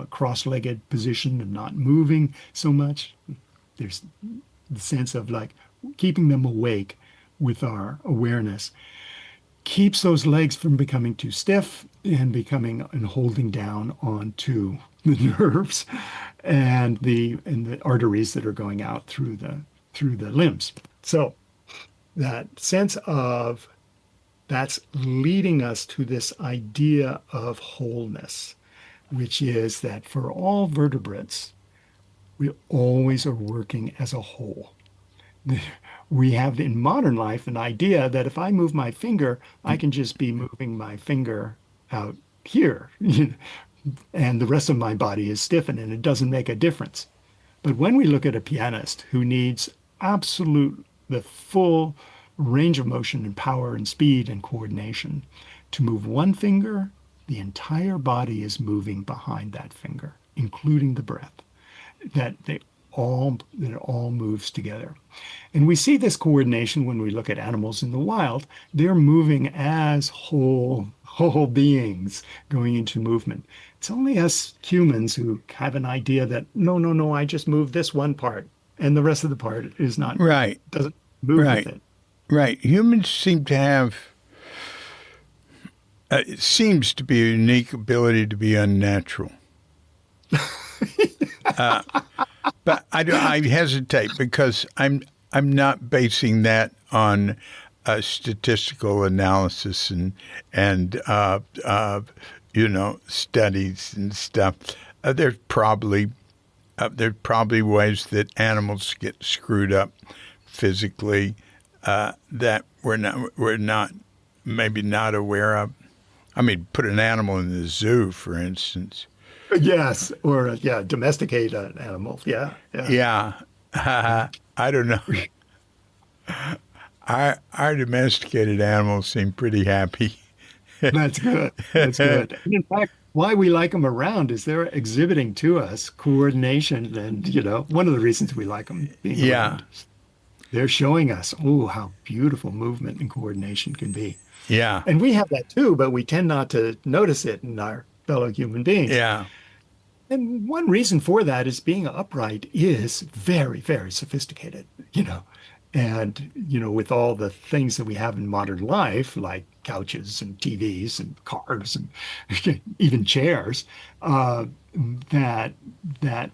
cross-legged position and not moving so much. There's the sense of like keeping them awake with our awareness keeps those legs from becoming too stiff and holding down onto the nerves and the arteries that are going out through the limbs. So that sense of that's leading us to this idea of wholeness, which is that for all vertebrates, we always are working as a whole. We have in modern life an idea that if I move my finger, I can just be moving my finger out here, and the rest of my body is stiffened and it doesn't make a difference. But when we look at a pianist who needs the full range of motion and power and speed and coordination to move one finger, the entire body is moving behind that finger, including the breath. That it all moves together. And we see this coordination when we look at animals in the wild. They're moving as whole beings going into movement. It's only us humans who have an idea that no, I just move this one part and the rest of the part is not Right. doesn't move Right. with it. Right. Humans seem to have It seems to be a unique ability to be unnatural. But I hesitate because I'm not basing that on statistical analysis and studies and stuff. There's probably ways that animals get screwed up physically that we're not maybe not aware of. I mean, put an animal in the zoo, for instance. Yes, or yeah, domesticate an animal. Yeah, yeah. Yeah, I don't know. Our domesticated animals seem pretty happy. That's good. That's good. And in fact, why we like them around is they're exhibiting to us coordination, and one of the reasons we like them being Yeah, around. They're showing us, oh, how beautiful movement and coordination can be. yeah, And we have that too, but we tend not to notice it in our fellow human beings. yeah, And one reason for that is being upright is very, very sophisticated, And, with all the things that we have in modern life, like couches and TVs and cars and even chairs, that that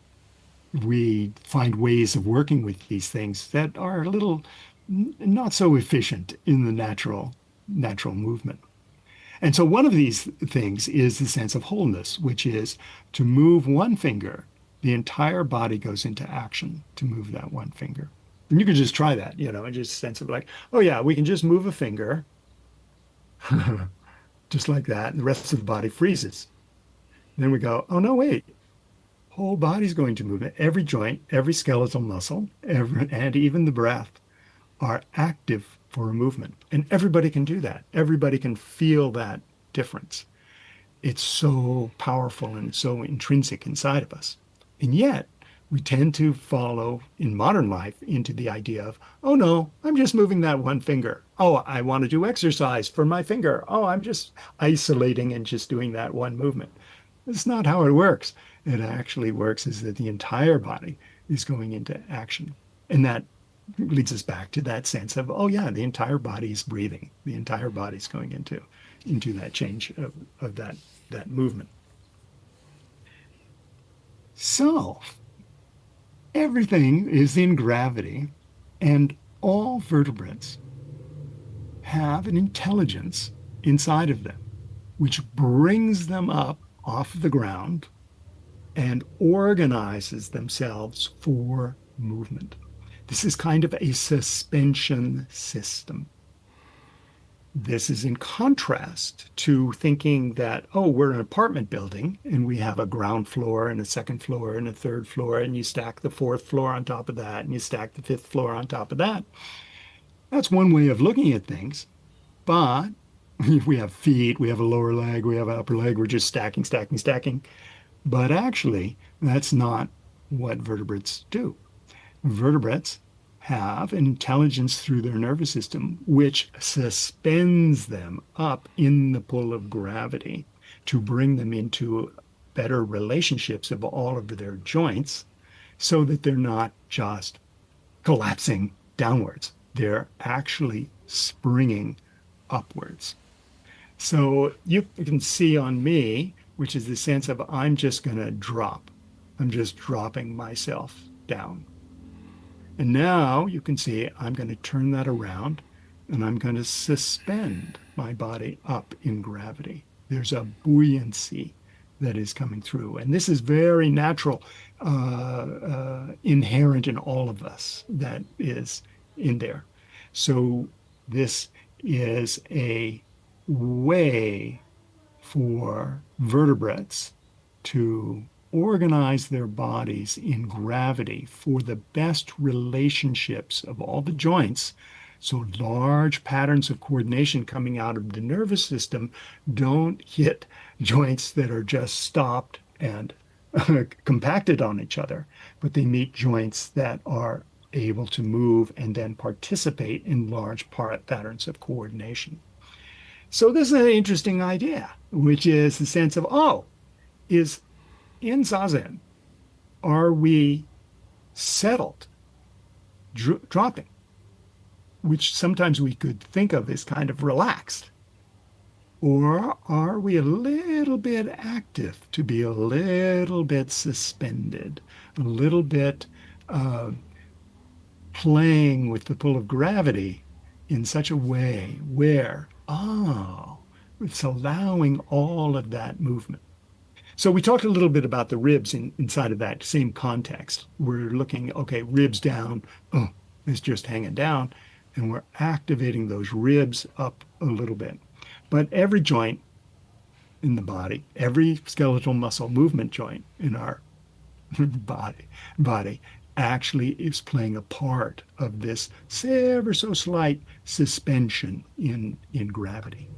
we find ways of working with these things that are a little not so efficient in the natural movement. And so one of these things is the sense of wholeness, which is to move one finger, the entire body goes into action to move that one finger. And you can just try that, and just sense of like, oh yeah, we can just move a finger just like that, and the rest of the body freezes. Then we go, oh no, wait, whole body's going to move. Every joint, every skeletal muscle, and even the breath are active for a movement. And everybody can do that. Everybody can feel that difference. It's so powerful and so intrinsic inside of us. And yet, we tend to follow in modern life into the idea of, oh no, I'm just moving that one finger. Oh, I want to do exercise for my finger. Oh, I'm just isolating and just doing that one movement. That's not how it works. It actually works is that the entire body is going into action. And that leads us back to that sense of, oh yeah, the entire body is breathing. The entire body is going into that change of that movement. So everything is in gravity, and all vertebrates have an intelligence inside of them, which brings them up off the ground and organizes themselves for movement. This is kind of a suspension system. This is in contrast to thinking that, oh, we're an apartment building and we have a ground floor and a second floor and a third floor, and you stack the fourth floor on top of that and you stack the fifth floor on top of that. That's one way of looking at things. But we have feet, we have a lower leg, we have an upper leg, we're just stacking, stacking, stacking. But actually, that's not what vertebrates do. Vertebrates have an intelligence through their nervous system, which suspends them up in the pull of gravity to bring them into better relationships of all of their joints so that they're not just collapsing downwards. They're actually springing upwards. So you can see on me, which is the sense of I'm just going to drop. I'm just dropping myself down. And now you can see I'm going to turn that around and I'm going to suspend my body up in gravity. There's a buoyancy that is coming through. And this is very natural, inherent in all of us that is in there. So this is a way for vertebrates to organize their bodies in gravity for the best relationships of all the joints. So large patterns of coordination coming out of the nervous system don't hit joints that are just stopped and compacted on each other, but they meet joints that are able to move and then participate in large patterns of coordination. So this is an interesting idea, which is the sense of, oh, is in Zazen, are we settled, dropping, which sometimes we could think of as kind of relaxed? Or are we a little bit active to be a little bit suspended, a little bit uh, playing with the pull of gravity in such a way where, oh, it's allowing all of that movement. So we talked a little bit about the ribs inside of that same context. We're looking, okay, ribs down, oh, it's just hanging down, and we're activating those ribs up a little bit. But every joint in the body, every skeletal muscle movement joint in our body actually is playing a part of this ever so slight suspension in gravity,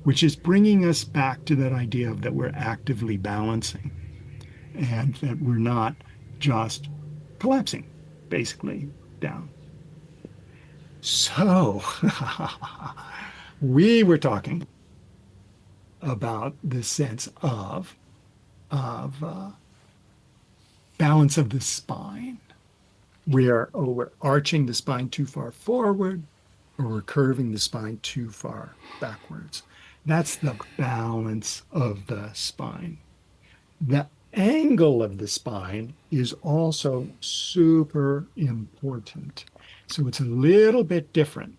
which is bringing us back to that idea of that we're actively balancing and that we're not just collapsing basically down. So we were talking about the sense of balance of the spine. We're arching the spine too far forward, or we're curving the spine too far backwards. That's the balance of the spine. The angle of the spine is also super important. So it's a little bit different.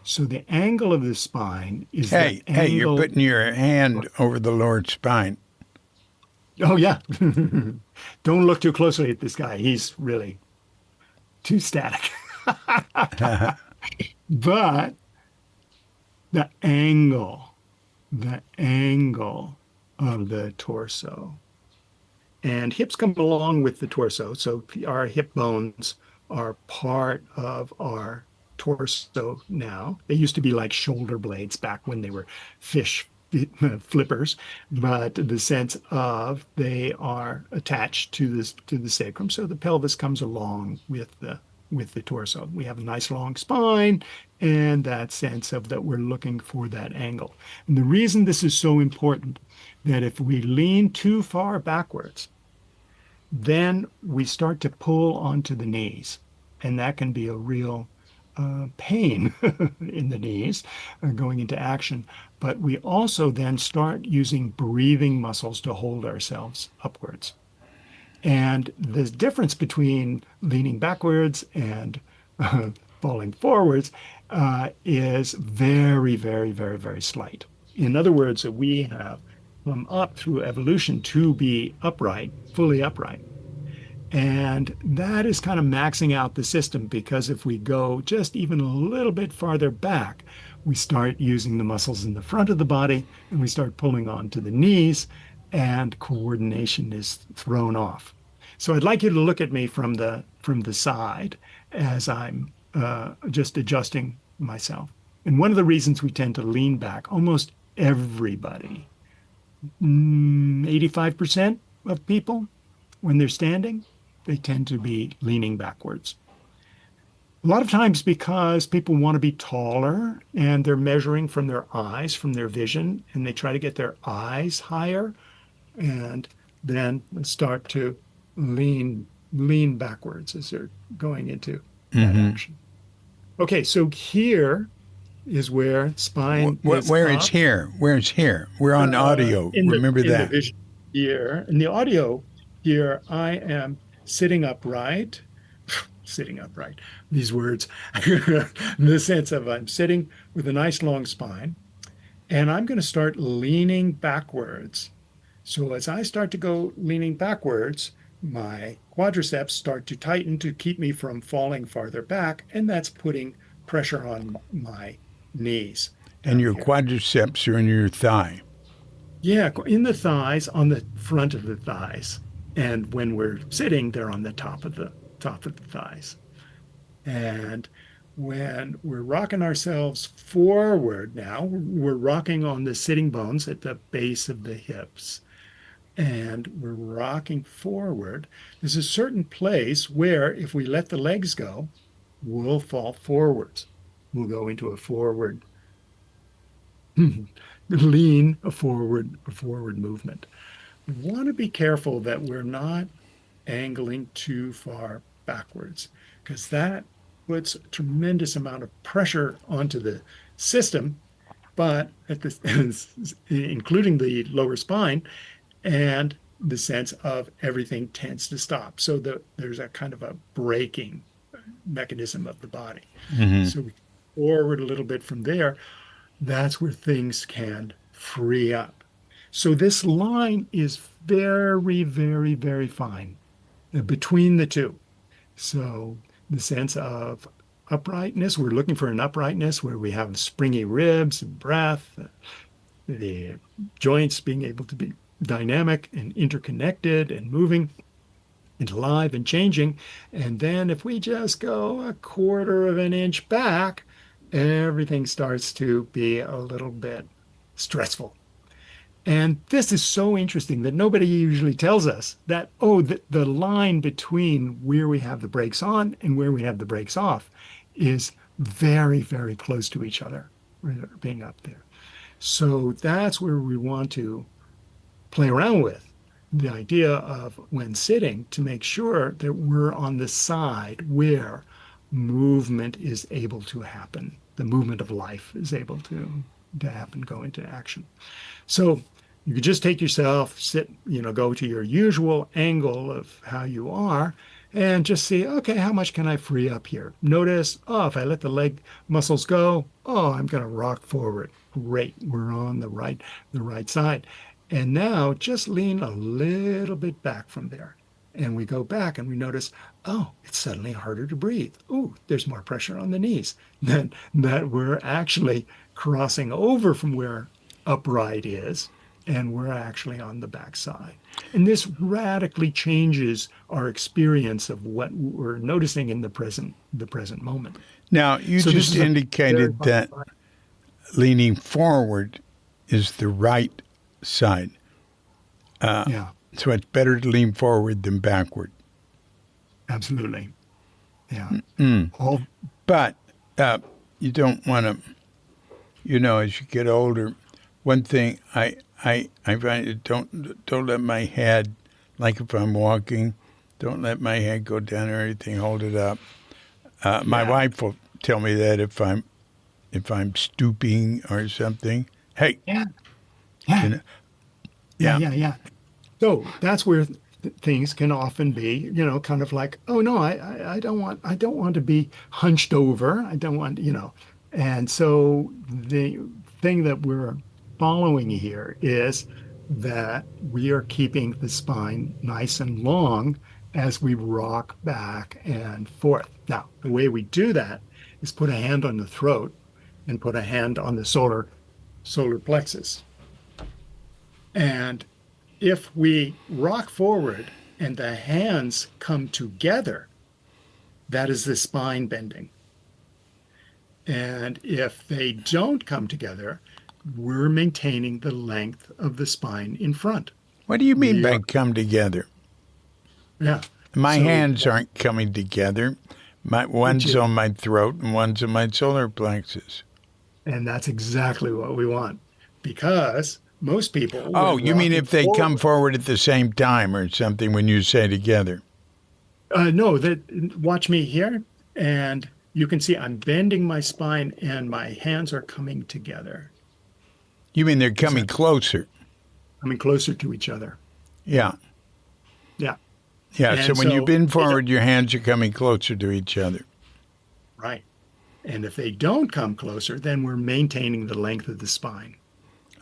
So the angle of the spine is the Hey, you're angle. putting your hand over the Lord's spine. Oh, yeah. Don't look too closely at this guy. He's really too static. But the the angle of the torso and hips come along with the torso. So our hip bones are part of our torso now. They used to be like shoulder blades back when they were fish flippers, but the sense of they are attached to the sacrum. So the pelvis comes along with the torso. We have a nice long spine and that sense of that we're looking for that angle. And the reason this is so important that if we lean too far backwards, then we start to pull onto the knees, and that can be a real pain in the knees going into action. But we also then start using breathing muscles to hold ourselves upwards. And the difference between leaning backwards and falling forwards is very, very, very, very slight. In other words, we have come up through evolution to be upright, fully upright. And that is kind of maxing out the system because if we go just even a little bit farther back, we start using the muscles in the front of the body and we start pulling onto the knees and coordination is thrown off. So I'd like you to look at me from the side as I'm just adjusting myself. And one of the reasons we tend to lean back, almost everybody, 85% of people, when they're standing, they tend to be leaning backwards. A lot of times because people want to be taller and they're measuring from their eyes, from their vision, and they try to get their eyes higher and then start to lean backwards as they're going into that action. Okay, so here is where spine is Where up. it's here. Where it's here. We're on audio. Remember In the that. vision here. In the audio here, I am sitting upright, sitting upright, these words, in the sense of I'm sitting with a nice long spine, and I'm going to start leaning backwards. So as I start to go leaning backwards, my quadriceps start to tighten to keep me from falling farther back, and that's putting pressure on my knees. And your Here. quadriceps are in your thigh. Yeah, in the thighs, on the front of the thighs. And when we're sitting, they're on the top of the thighs. And when we're rocking ourselves forward now, we're rocking on the sitting bones at the base of the hips. And we're rocking forward. There's a certain place where if we let the legs go, we'll fall forwards. We'll go into a forward lean, a forward movement. We want to be careful that we're not angling too far backwards because that puts a tremendous amount of pressure onto the system but at this, including the lower spine and the sense of everything tends to stop. So there's a kind of a braking mechanism of the body. Hmm. So we forward a little bit from there. That's where things can free up. So this line is very, very, very fine between the two. So the sense of uprightness, we're looking for an uprightness where we have springy ribs and breath, the joints being able to be dynamic and interconnected and moving and alive and changing. And then if we just go a quarter of an inch back, everything starts to be a little bit stressful. And this is so interesting that nobody usually tells us that, oh, the line between where we have the brakes on and where we have the brakes off is very, very close to each other, being up there. So that's where we want to play around with the idea of when sitting to make sure that we're on the side where movement is able to happen. The movement of life is able to happen, go into action. So you could just take yourself, sit, go to your usual angle of how you are and just see, okay, how much can I free up here? Notice, oh, if I let the leg muscles go, oh, I'm going to rock forward. Great. We're on the right side. And now just lean a little bit back from there. And we go back and we notice, oh, it's suddenly harder to breathe. Oh, there's more pressure on the knees. Then that we're actually crossing over from where upright is, and we're actually on the backside. And this radically changes our experience of what we're noticing in the present moment. Now, you So this just is a very indicated that leaning forward is the right side. yeah, So it's better to lean forward than backward. absolutely. Yeah. Mm. All But you don't want to, as you get older, one thing I find is don't let my head, like if I'm walking, don't let my head go down or anything, hold it up. My wife will tell me that if I'm stooping or something. Hey, yeah. Yeah. Yeah. Yeah. So that's where things can often be, kind of like, oh no, I don't want to be hunched over. I don't want, And so the thing that we're following here is that we are keeping the spine nice and long as we rock back and forth. Now, the way we do that is put a hand on the throat and put a hand on the solar plexus. And if we rock forward and the hands come together, that is the spine bending. And if they don't come together, we're maintaining the length of the spine in front. What do you mean by come together? Yeah. My hands aren't coming together. One's on my throat and one's on my solar plexus. And that's exactly what we want, because most people. Oh, you mean if they come forward at the same time or something when you say together? No, watch me here, and you can see I'm bending my spine and my hands are coming together. You mean they're coming closer? Coming closer to each other. Yeah. Yeah. Yeah, And so when you bend forward, your hands are coming closer to each other. Right. And if they don't come closer, then we're maintaining the length of the spine.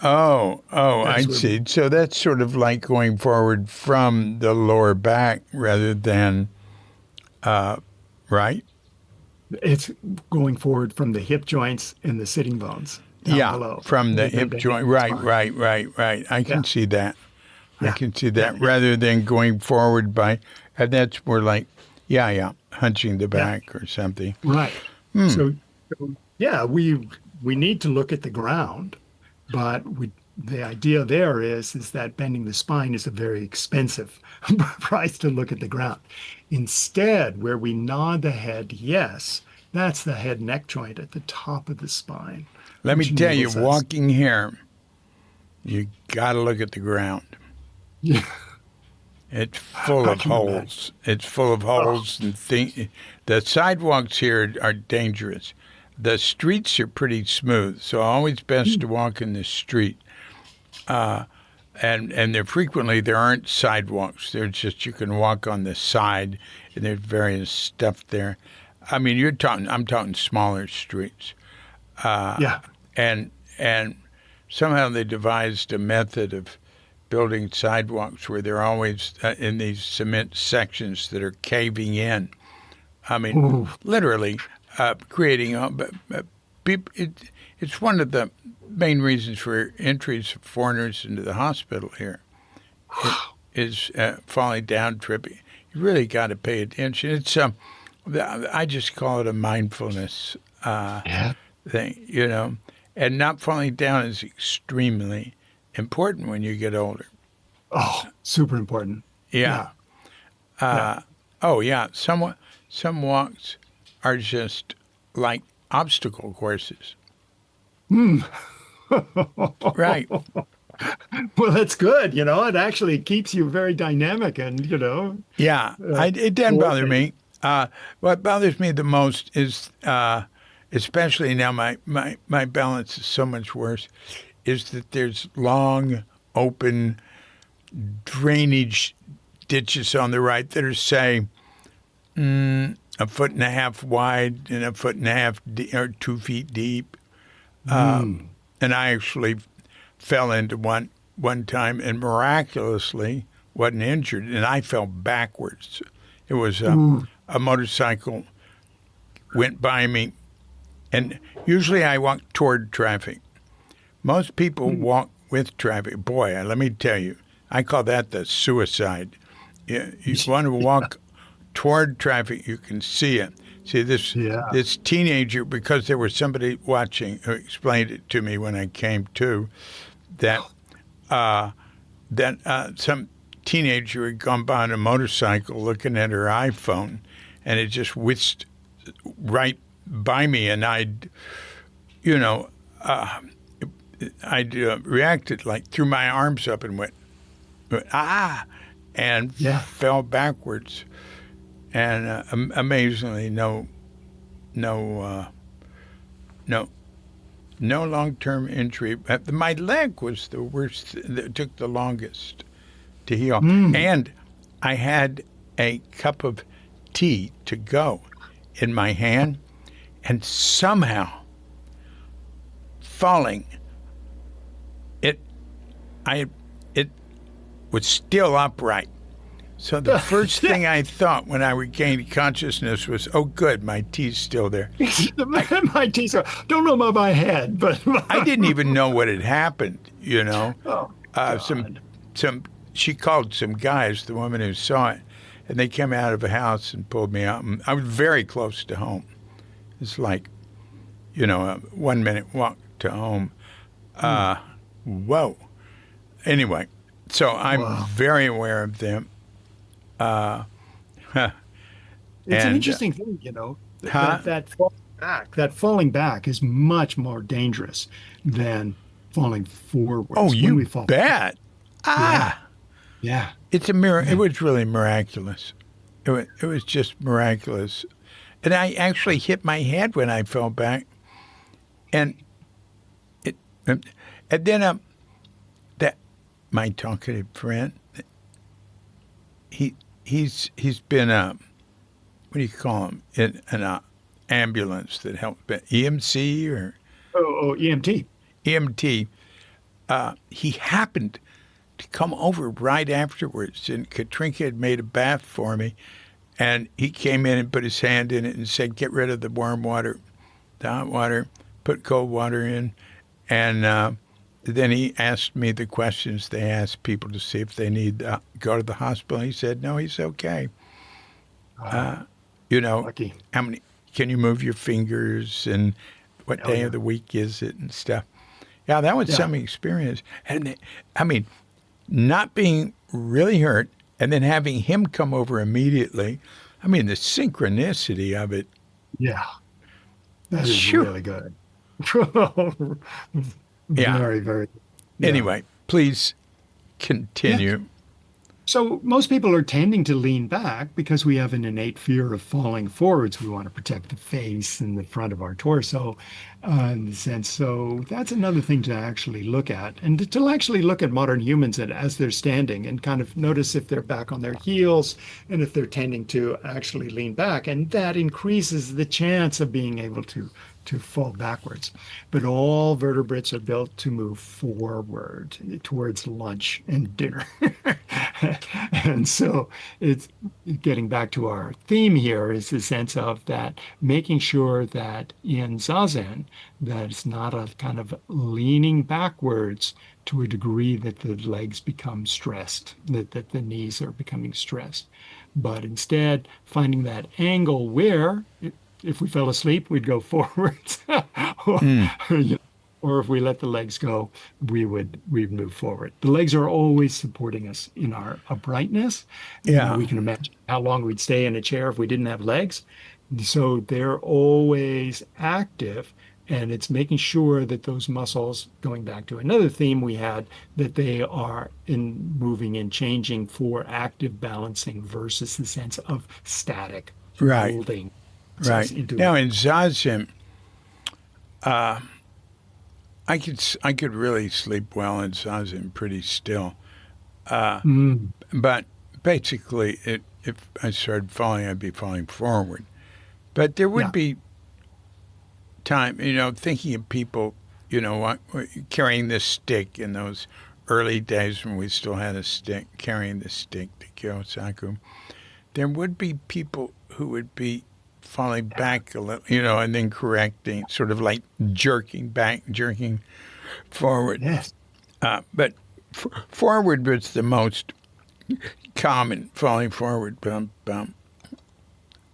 Oh, I see. So that's sort of like going forward from the lower back rather than, right? It's going forward from the hip joints and the sitting bones down below. From the hip joint. Right. I can see that. I can see that rather than going forward and that's more like, hunching the back or something. Right. So, we need to look at the ground, but the idea there is that bending the spine is a very expensive price to look at the ground. Instead, where we nod the head, yes, that's the head neck joint at the top of the spine. Let me tell you, walking here, you got to look at the ground. Yeah. It's full of holes. It's full of holes and things. The sidewalks here are dangerous. The streets are pretty smooth, so always best to walk in the street. And there aren't sidewalks. They're just, you can walk on the side, and there's various stuff there. I mean, I'm talking smaller streets. Yeah. And somehow they devised a method of building sidewalks where they're always in these cement sections that are caving in. I mean, Ooh. literally creating. It's one of the main reasons for entries of foreigners into the hospital here. Is falling down, tripping. You really got to pay attention. It's I just call it a mindfulness thing, you know. And not falling down is extremely important when you get older. Oh, super important. Yeah. Oh, yeah. Some walks are just like obstacle courses. Right. Well, that's good. You know, it actually keeps you very dynamic and, you know. Yeah. It doesn't bother me. What bothers me the most is, especially now my balance is so much worse, is that there's long, open drainage ditches on the right that are, say, a foot and a half wide and a foot and a half or 2 feet deep. And I actually fell into one time and miraculously wasn't injured, and I fell backwards. It was a motorcycle went by me, and usually I walk toward traffic. Most people walk with traffic. Boy, let me tell you, I call that the suicide. You want to walk toward traffic, you can see it. See, this teenager, because there was somebody watching who explained it to me when I came to, that some teenager had gone by on a motorcycle looking at her iPhone, and it just whisked right by me, and I'd reacted, like threw my arms up and went and fell backwards. And amazingly, no long-term injury. My leg was the worst. It took the longest to heal. And I had a cup of tea to go in my hand, and somehow falling, it was still upright. So the first thing I thought when I regained consciousness was, oh, good, my tea's still there. My tea's don't know about my head, but I didn't even know what had happened, you know. She called some guys, the woman who saw it, and they came out of a house and pulled me out. And I was very close to home. It's like, you know, a 1 minute walk to home. Whoa. Anyway, so I'm very aware of them. It's an interesting thing, you know, that falling back is much more dangerous than falling forward. Oh, you bet. Yeah. It's a miracle. It was really miraculous. It was just miraculous. And I actually hit my head when I fell back. And then that my talkative friend, he's been what do you call him, in an ambulance that helped, EMC or EMT. EMT. He happened to come over right afterwards, and Katrinka had made a bath for me, and he came in and put his hand in it and said, "Get rid of the warm water, the hot water, put cold water in," and then he asked me the questions they ask people to see if they need to go to the hospital. He said, no, he's okay. You know, lucky. How many, can you move your fingers, and what day of the week is it and stuff. Yeah, that was some experience. And I mean, not being really hurt and then having him come over immediately. I mean, the synchronicity of it. Yeah. That is really good. Very, very. Yeah. Anyway, please continue. So most people are tending to lean back because we have an innate fear of falling forwards. We want to protect the face and the front of our torso, in the sense. So that's another thing to actually look at, and to actually look at modern humans and as they're standing and kind of notice if they're back on their heels and if they're tending to actually lean back, and that increases the chance of being able to fall backwards. But all vertebrates are built to move forward towards lunch and dinner. And so it's getting back to our theme here is the sense of that making sure that in Zazen, that it's not a kind of leaning backwards to a degree that the legs become stressed, that the knees are becoming stressed, but instead finding that angle where if we fell asleep, we'd go forwards. or, Mm. you know, or if we let the legs go, we'd move forward. The legs are always supporting us in our uprightness. Yeah. We can imagine how long we'd stay in a chair if we didn't have legs. So they're always active, and it's making sure that those muscles, going back to another theme we had, that they are in moving and changing for active balancing versus the sense of static Right. molding Right. into Now in Zazen, I could really sleep well in Zazen pretty still. Mm, But basically, if I started falling, I'd be falling forward. But there would yeah. be time, thinking of people, carrying this stick in those early days when we still had a stick, carrying the stick, the Kyosaku. There would be people who would be falling back a little, and then correcting, sort of like jerking back, jerking forward. Yes. But forward was the most common, falling forward. Bump, bump.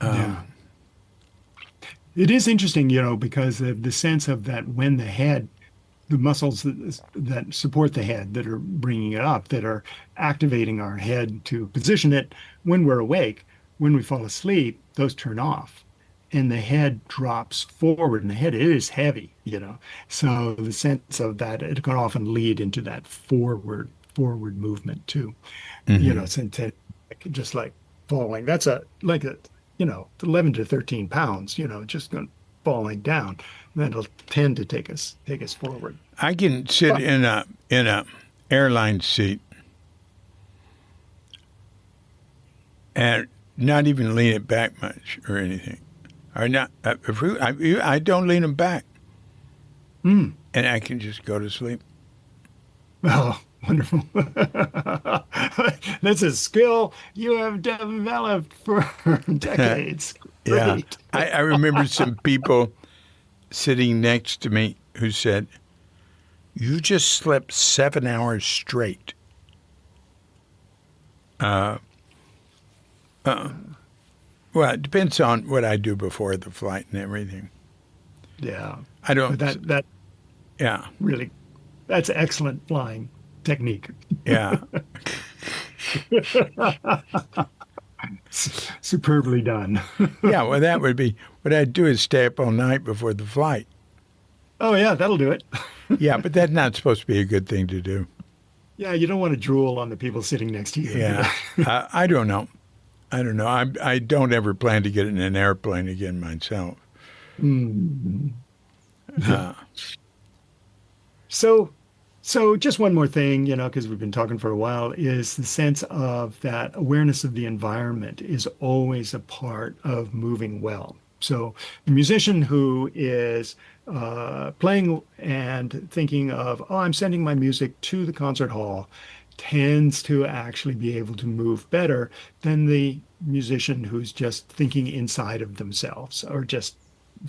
Yeah. It is interesting, because of the sense of that when the head, the muscles that support the head that are bringing it up, that are activating our head to position it when we're awake, when we fall asleep, those turn off. And the head drops forward, and the head is heavy. So the sense of that, it can often lead into that forward movement too. Hmm. Just like falling. That's 11 to 13 pounds, just going falling down. That'll tend to take us forward. I can sit But in a airline seat and not even lean it back much or anything. Or not. I don't lean them back, mm, and I can just go to sleep. oh, wonderful. That's a skill you have developed for decades. Yeah, Great. I remember some people sitting next to me who said, "You just slept 7 hours straight." Uh, well, it depends on what I do before the flight and everything. Yeah. I But don't. that Yeah, really, that's excellent flying technique. yeah, Superbly done. yeah. Well, that would be what I'd do is stay up all night before the flight. Oh yeah, that'll do it. Yeah, but that's not supposed to be a good thing to do. Yeah, you don't want to drool on the people sitting next to you. Yeah, I don't know. I don't know. I don't ever plan to get in an airplane again myself. Mm. Uh, So, so just one more thing, because we've been talking for a while, is the sense of that awareness of the environment is always a part of moving well. So the musician who is playing and thinking of, oh, I'm sending my music to the concert hall, tends to actually be able to move better than the musician who's just thinking inside of themselves or just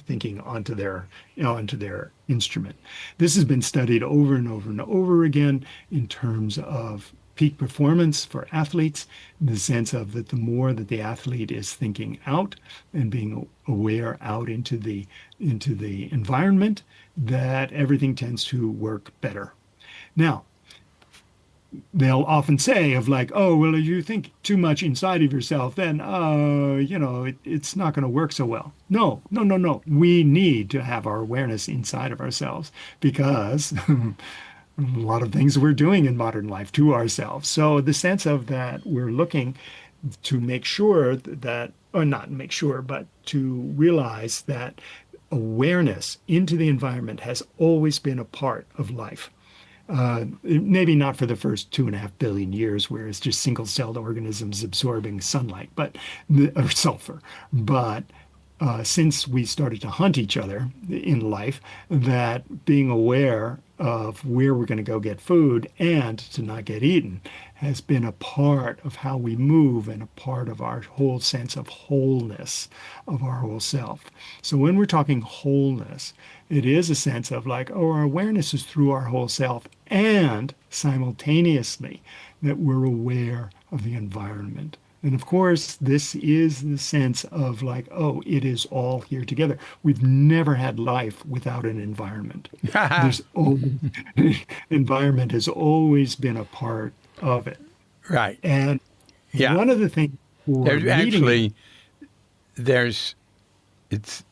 thinking onto their instrument. This has been studied over and over and over again in terms of peak performance for athletes, in the sense of that the more that the athlete is thinking out and being aware out into the environment, that everything tends to work better. Now, they'll often say of like, oh, well, if you think too much inside of yourself, then, it's not going to work so well. No, no, no, no. We need to have our awareness inside of ourselves because a lot of things we're doing in modern life to ourselves. So the sense of that we're looking to make sure that, or not make sure, but to realize that awareness into the environment has always been a part of life. Maybe not for the first 2.5 billion years, where it's just single-celled organisms absorbing sunlight, but or sulfur. But since we started to hunt each other in life, that being aware of where we're going to go get food and to not get eaten has been a part of how we move and a part of our whole sense of wholeness of our whole self. So when we're talking wholeness, it is a sense of like, oh, our awareness is through our whole self, and simultaneously that we're aware of the environment. And of course, this is the sense of like, oh, it is all here together. We've never had life without an environment. There's always, environment has always been a part of it. Right. And Yeah. one of the things for There's reading actually, it's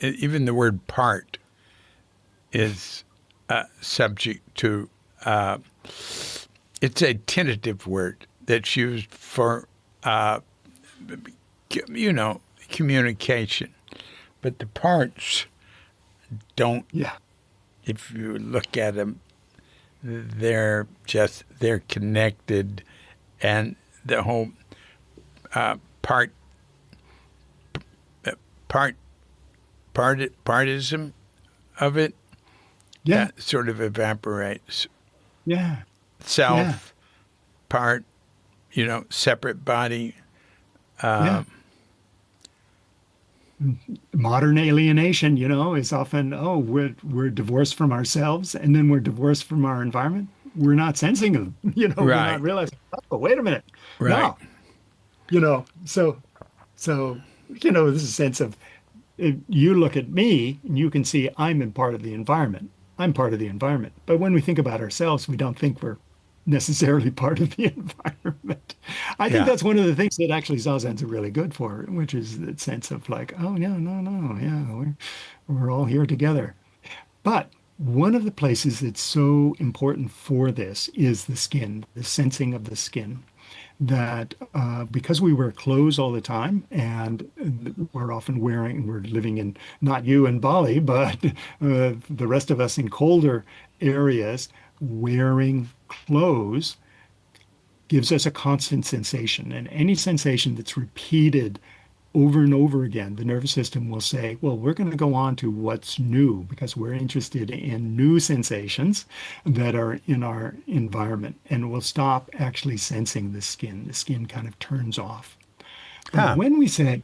even the word part is subject to, it's a tentative word that's used for, communication. But the parts don't, yeah, if you look at them, they're connected, and the whole partism of it yeah, sort of evaporates. yeah, Self, yeah, part, separate body. yeah. Modern alienation, is often, oh, we're divorced from ourselves, and then we're divorced from our environment. We're not sensing them, we're not Right, realizing, oh, wait a minute. right. No, so there's a sense of, if you look at me and you can see I'm in part of the environment. I'm part of the environment. But when we think about ourselves, we don't think we're necessarily part of the environment. I think Yeah, that's one of the things that actually Zazen's are really good for, which is that sense of like, oh, no, no, no, yeah, we're all here together. But one of the places that's so important for this is the skin, the sensing of the skin. That because we wear clothes all the time, and we're often we're living in, not you in Bali, but the rest of us in colder areas, wearing clothes gives us a constant sensation. And any sensation that's repeated over and over again, the nervous system will say, well, we're going to go on to what's new because we're interested in new sensations that are in our environment. And we'll stop actually sensing the skin. The skin kind of turns off. But huh. when we say,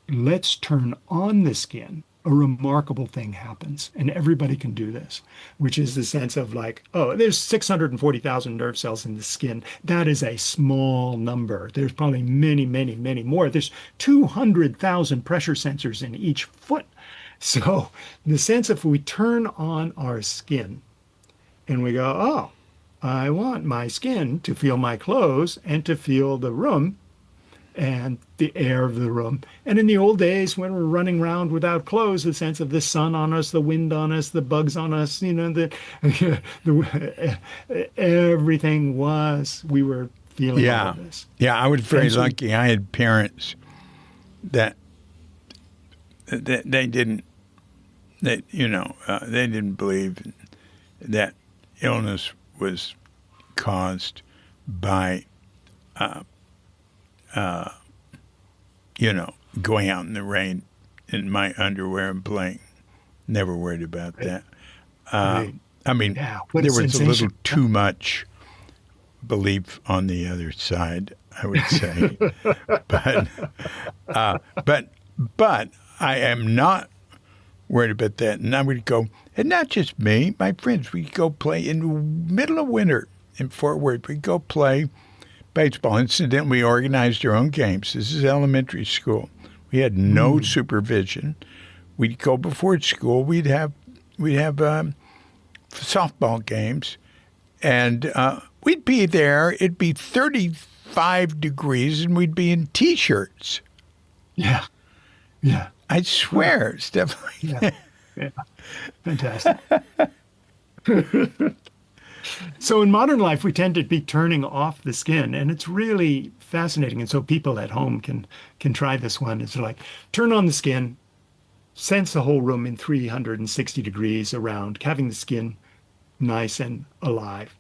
let's turn on the skin, a remarkable thing happens. And everybody can do this, which is the sense of like, oh, there's 640,000 nerve cells in the skin. That is a small number. There's probably many, many, many more. There's 200,000 pressure sensors in each foot. So the sense of we turn on our skin and we go, oh, I want my skin to feel my clothes and to feel the room and the air of the room. And in the old days, when we're running around without clothes, the sense of the sun on us, the wind on us, the bugs on us, everything we were feeling all Yeah, of this. yeah. I was very And so, lucky. I had parents that they didn't they believe that illness was caused by going out in the rain in my underwear and playing. Never worried about that. right. I mean, Yeah, what a there was a sensation. little too much belief on the other side, I would say. but, but I am not worried about that. And I would go, and not just me, my friends, we'd go play in the middle of winter in Fort Worth. We'd go play baseball. Incidentally, we organized our own games. This is elementary school. We had no supervision. We'd go before school. We'd have softball games, and we'd be there. It'd be 35 degrees, and we'd be in T-shirts. Yeah. Yeah. I swear, stuff like Yeah. that. Yeah. Fantastic. So in modern life, we tend to be turning off the skin, and it's really fascinating. And so people at home can try this one. It's like turn on the skin, sense the whole room in 360 degrees around, having the skin nice and alive,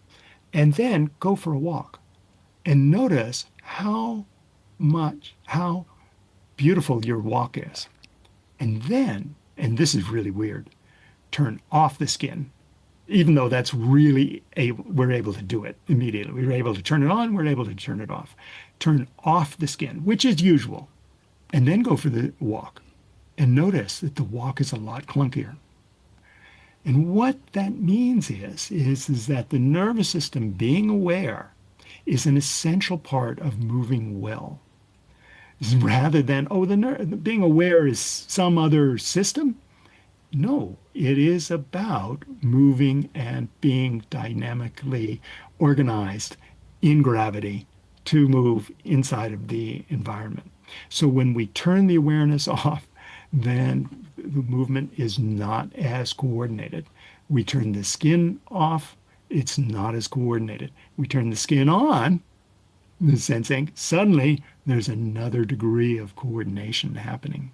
and then go for a walk and notice how beautiful your walk is. And then, and this is really weird, turn off the skin, even though that's really we're able to do it immediately. We're able to turn it on, we're able to turn it off. Turn off the skin, which is usual, and then go for the walk. And notice that the walk is a lot clunkier. And what that means is that the nervous system being aware is an essential part of moving well. Rather than, oh, being aware is some other system. No, it is about moving and being dynamically organized in gravity to move inside of the environment. So when we turn the awareness off, then the movement is not as coordinated. We turn the skin off, it's not as coordinated. We turn the skin on, the sensing, suddenly there's another degree of coordination happening.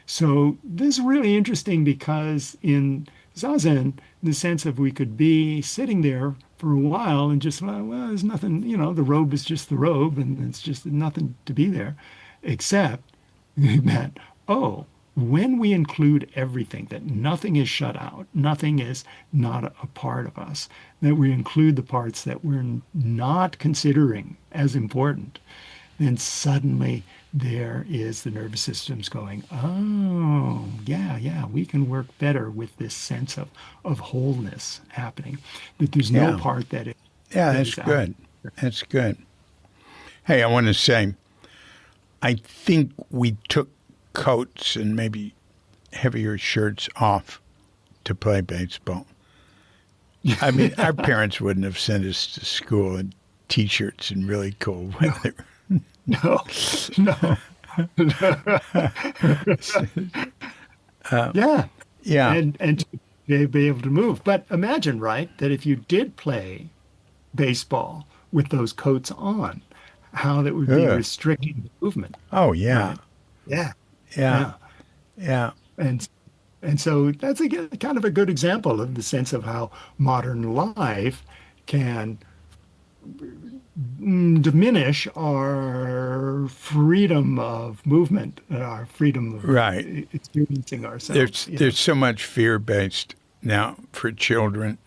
So this is really interesting because in Zazen, the sense of we could be sitting there for a while and just, well, there's nothing, the robe is just the robe and it's just nothing to be there, except that, oh, when we include everything, that nothing is shut out, nothing is not a part of us, that we include the parts that we're not considering as important, then suddenly there is the nervous system's going, oh, yeah, we can work better with this sense of wholeness happening, that there's no part that it. Yeah, that's good. That's good. Hey, I want to say, I think we took coats and maybe heavier shirts off to play baseball. I mean, our parents wouldn't have sent us to school in T-shirts in really cold weather. No. Yeah. And to be able to move. But imagine, right, that if you did play baseball with those coats on, how that would be restricting the movement. Oh, yeah. Right? Yeah. And so that's kind of a good example of the sense of how modern life can diminish our freedom of movement, our freedom of experiencing ourselves. There's so much fear-based now for children,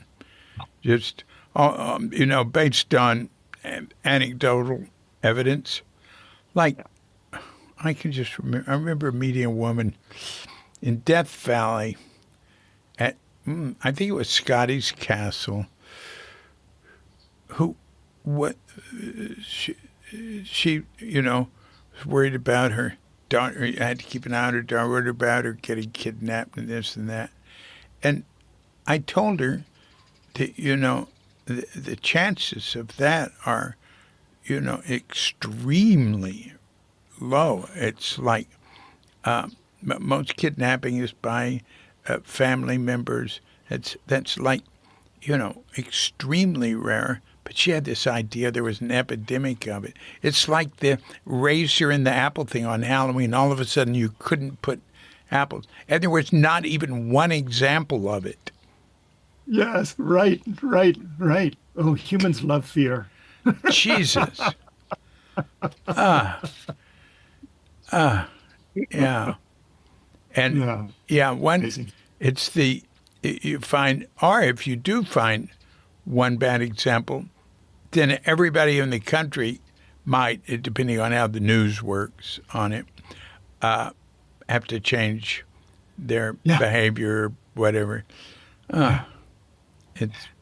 just based on anecdotal evidence. Like, I can just remember. I remember meeting a woman in Death Valley at I think it was Scotty's Castle. She was worried about her daughter. Had to keep an eye on her daughter, worried about her getting kidnapped and this and that. And I told her that, the chances of that are, extremely low. It's like most kidnapping is by family members. That's like, extremely rare. But she had this idea there was an epidemic of it. It's like the razor in the apple thing on Halloween. All of a sudden you couldn't put apples. And there was not even one example of it. Yes, right. Oh, humans love fear. Jesus. Yeah. And Amazing. It's you find, or if you do find one bad example, then everybody in the country might, depending on how the news works on it, have to change their behavior, whatever. And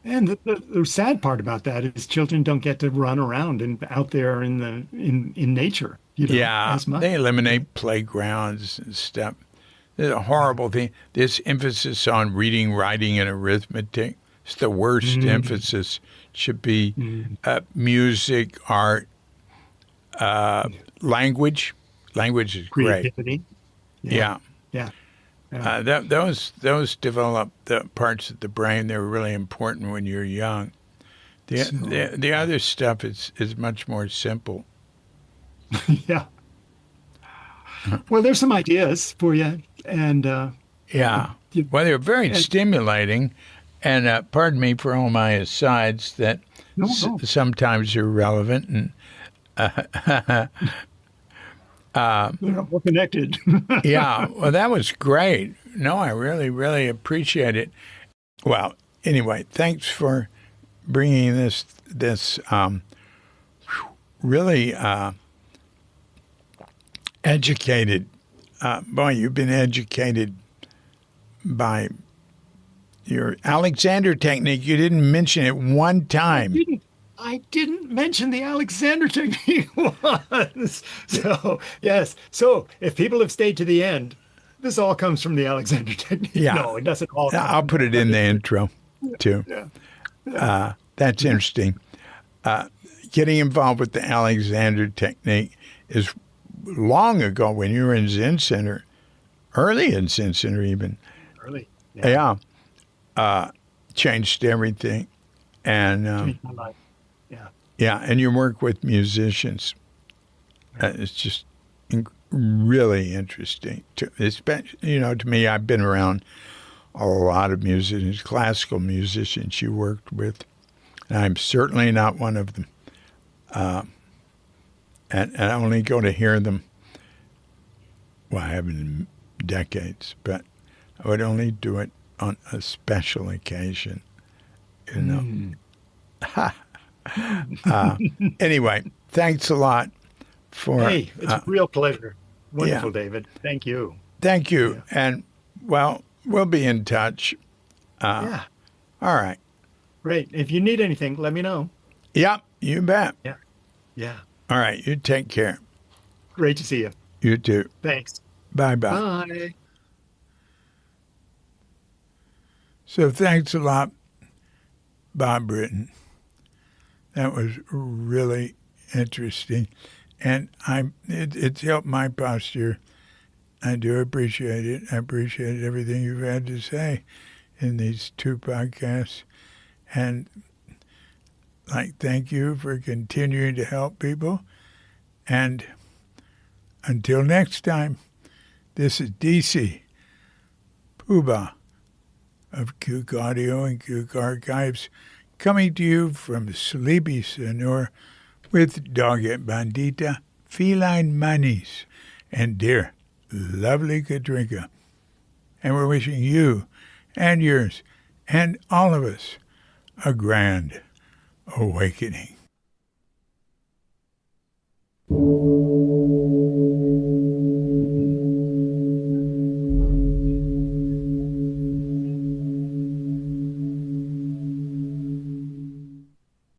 the sad part about that is children don't get to run around and out there in nature. As much. They eliminate playgrounds and stuff. It's a horrible thing. This emphasis on reading, writing, and arithmetic. It's the worst emphasis. Should be music, art, language. Language is creativity. Great. Yeah. Those develop the parts of the brain that are really important when you're young. The other stuff is much more simple. Yeah. Well, there's some ideas for you, and Yeah. you, Well, they're very and stimulating, and pardon me for all my asides that no, sometimes are relevant. And they're all connected. yeah, well, that was great. No, I really, really appreciate it. Well, anyway, thanks for bringing this really educated. Boy, you've been educated by your Alexander technique. You didn't mention it one time. I didn't mention the Alexander technique once. So, yes. So, if people have stayed to the end, this all comes from the Alexander technique. Yeah. No, it doesn't all come I'll from put it in the intro, too. Yeah. That's interesting. Getting involved with the Alexander technique is long ago when you were in Zen Center, early in Zen Center even. Early. Yeah. Changed everything. And Changed my life. Yeah. yeah, and your work with musicians. It's just really interesting. To me, I've been around a lot of musicians, classical musicians you worked with. And I'm certainly not one of them. And I only go to hear them, well, I haven't in decades, but I would only do it on a special occasion, you know. Anyway, thanks a lot for... Hey, it's a real pleasure. Wonderful, David. Thank you. Thank you. Yeah. And, well, we'll be in touch. Yeah. All right. Great. If you need anything, let me know. Yep, you bet. Yeah. Yeah. All right. You take care. Great to see you. You too. Thanks. Bye-bye. Bye. So thanks a lot, Bob Britton. That was really interesting. And it's helped my posture. I do appreciate it. I appreciate everything you've had to say in these 2 podcasts. And thank you for continuing to help people. And until next time, this is DC Poobah of Kook Audio and Kook Archives, coming to you from Sleepy Sonora with Doggett Bandita, Feline Manis, and dear, lovely Katrinka. And we're wishing you and yours and all of us a grand awakening.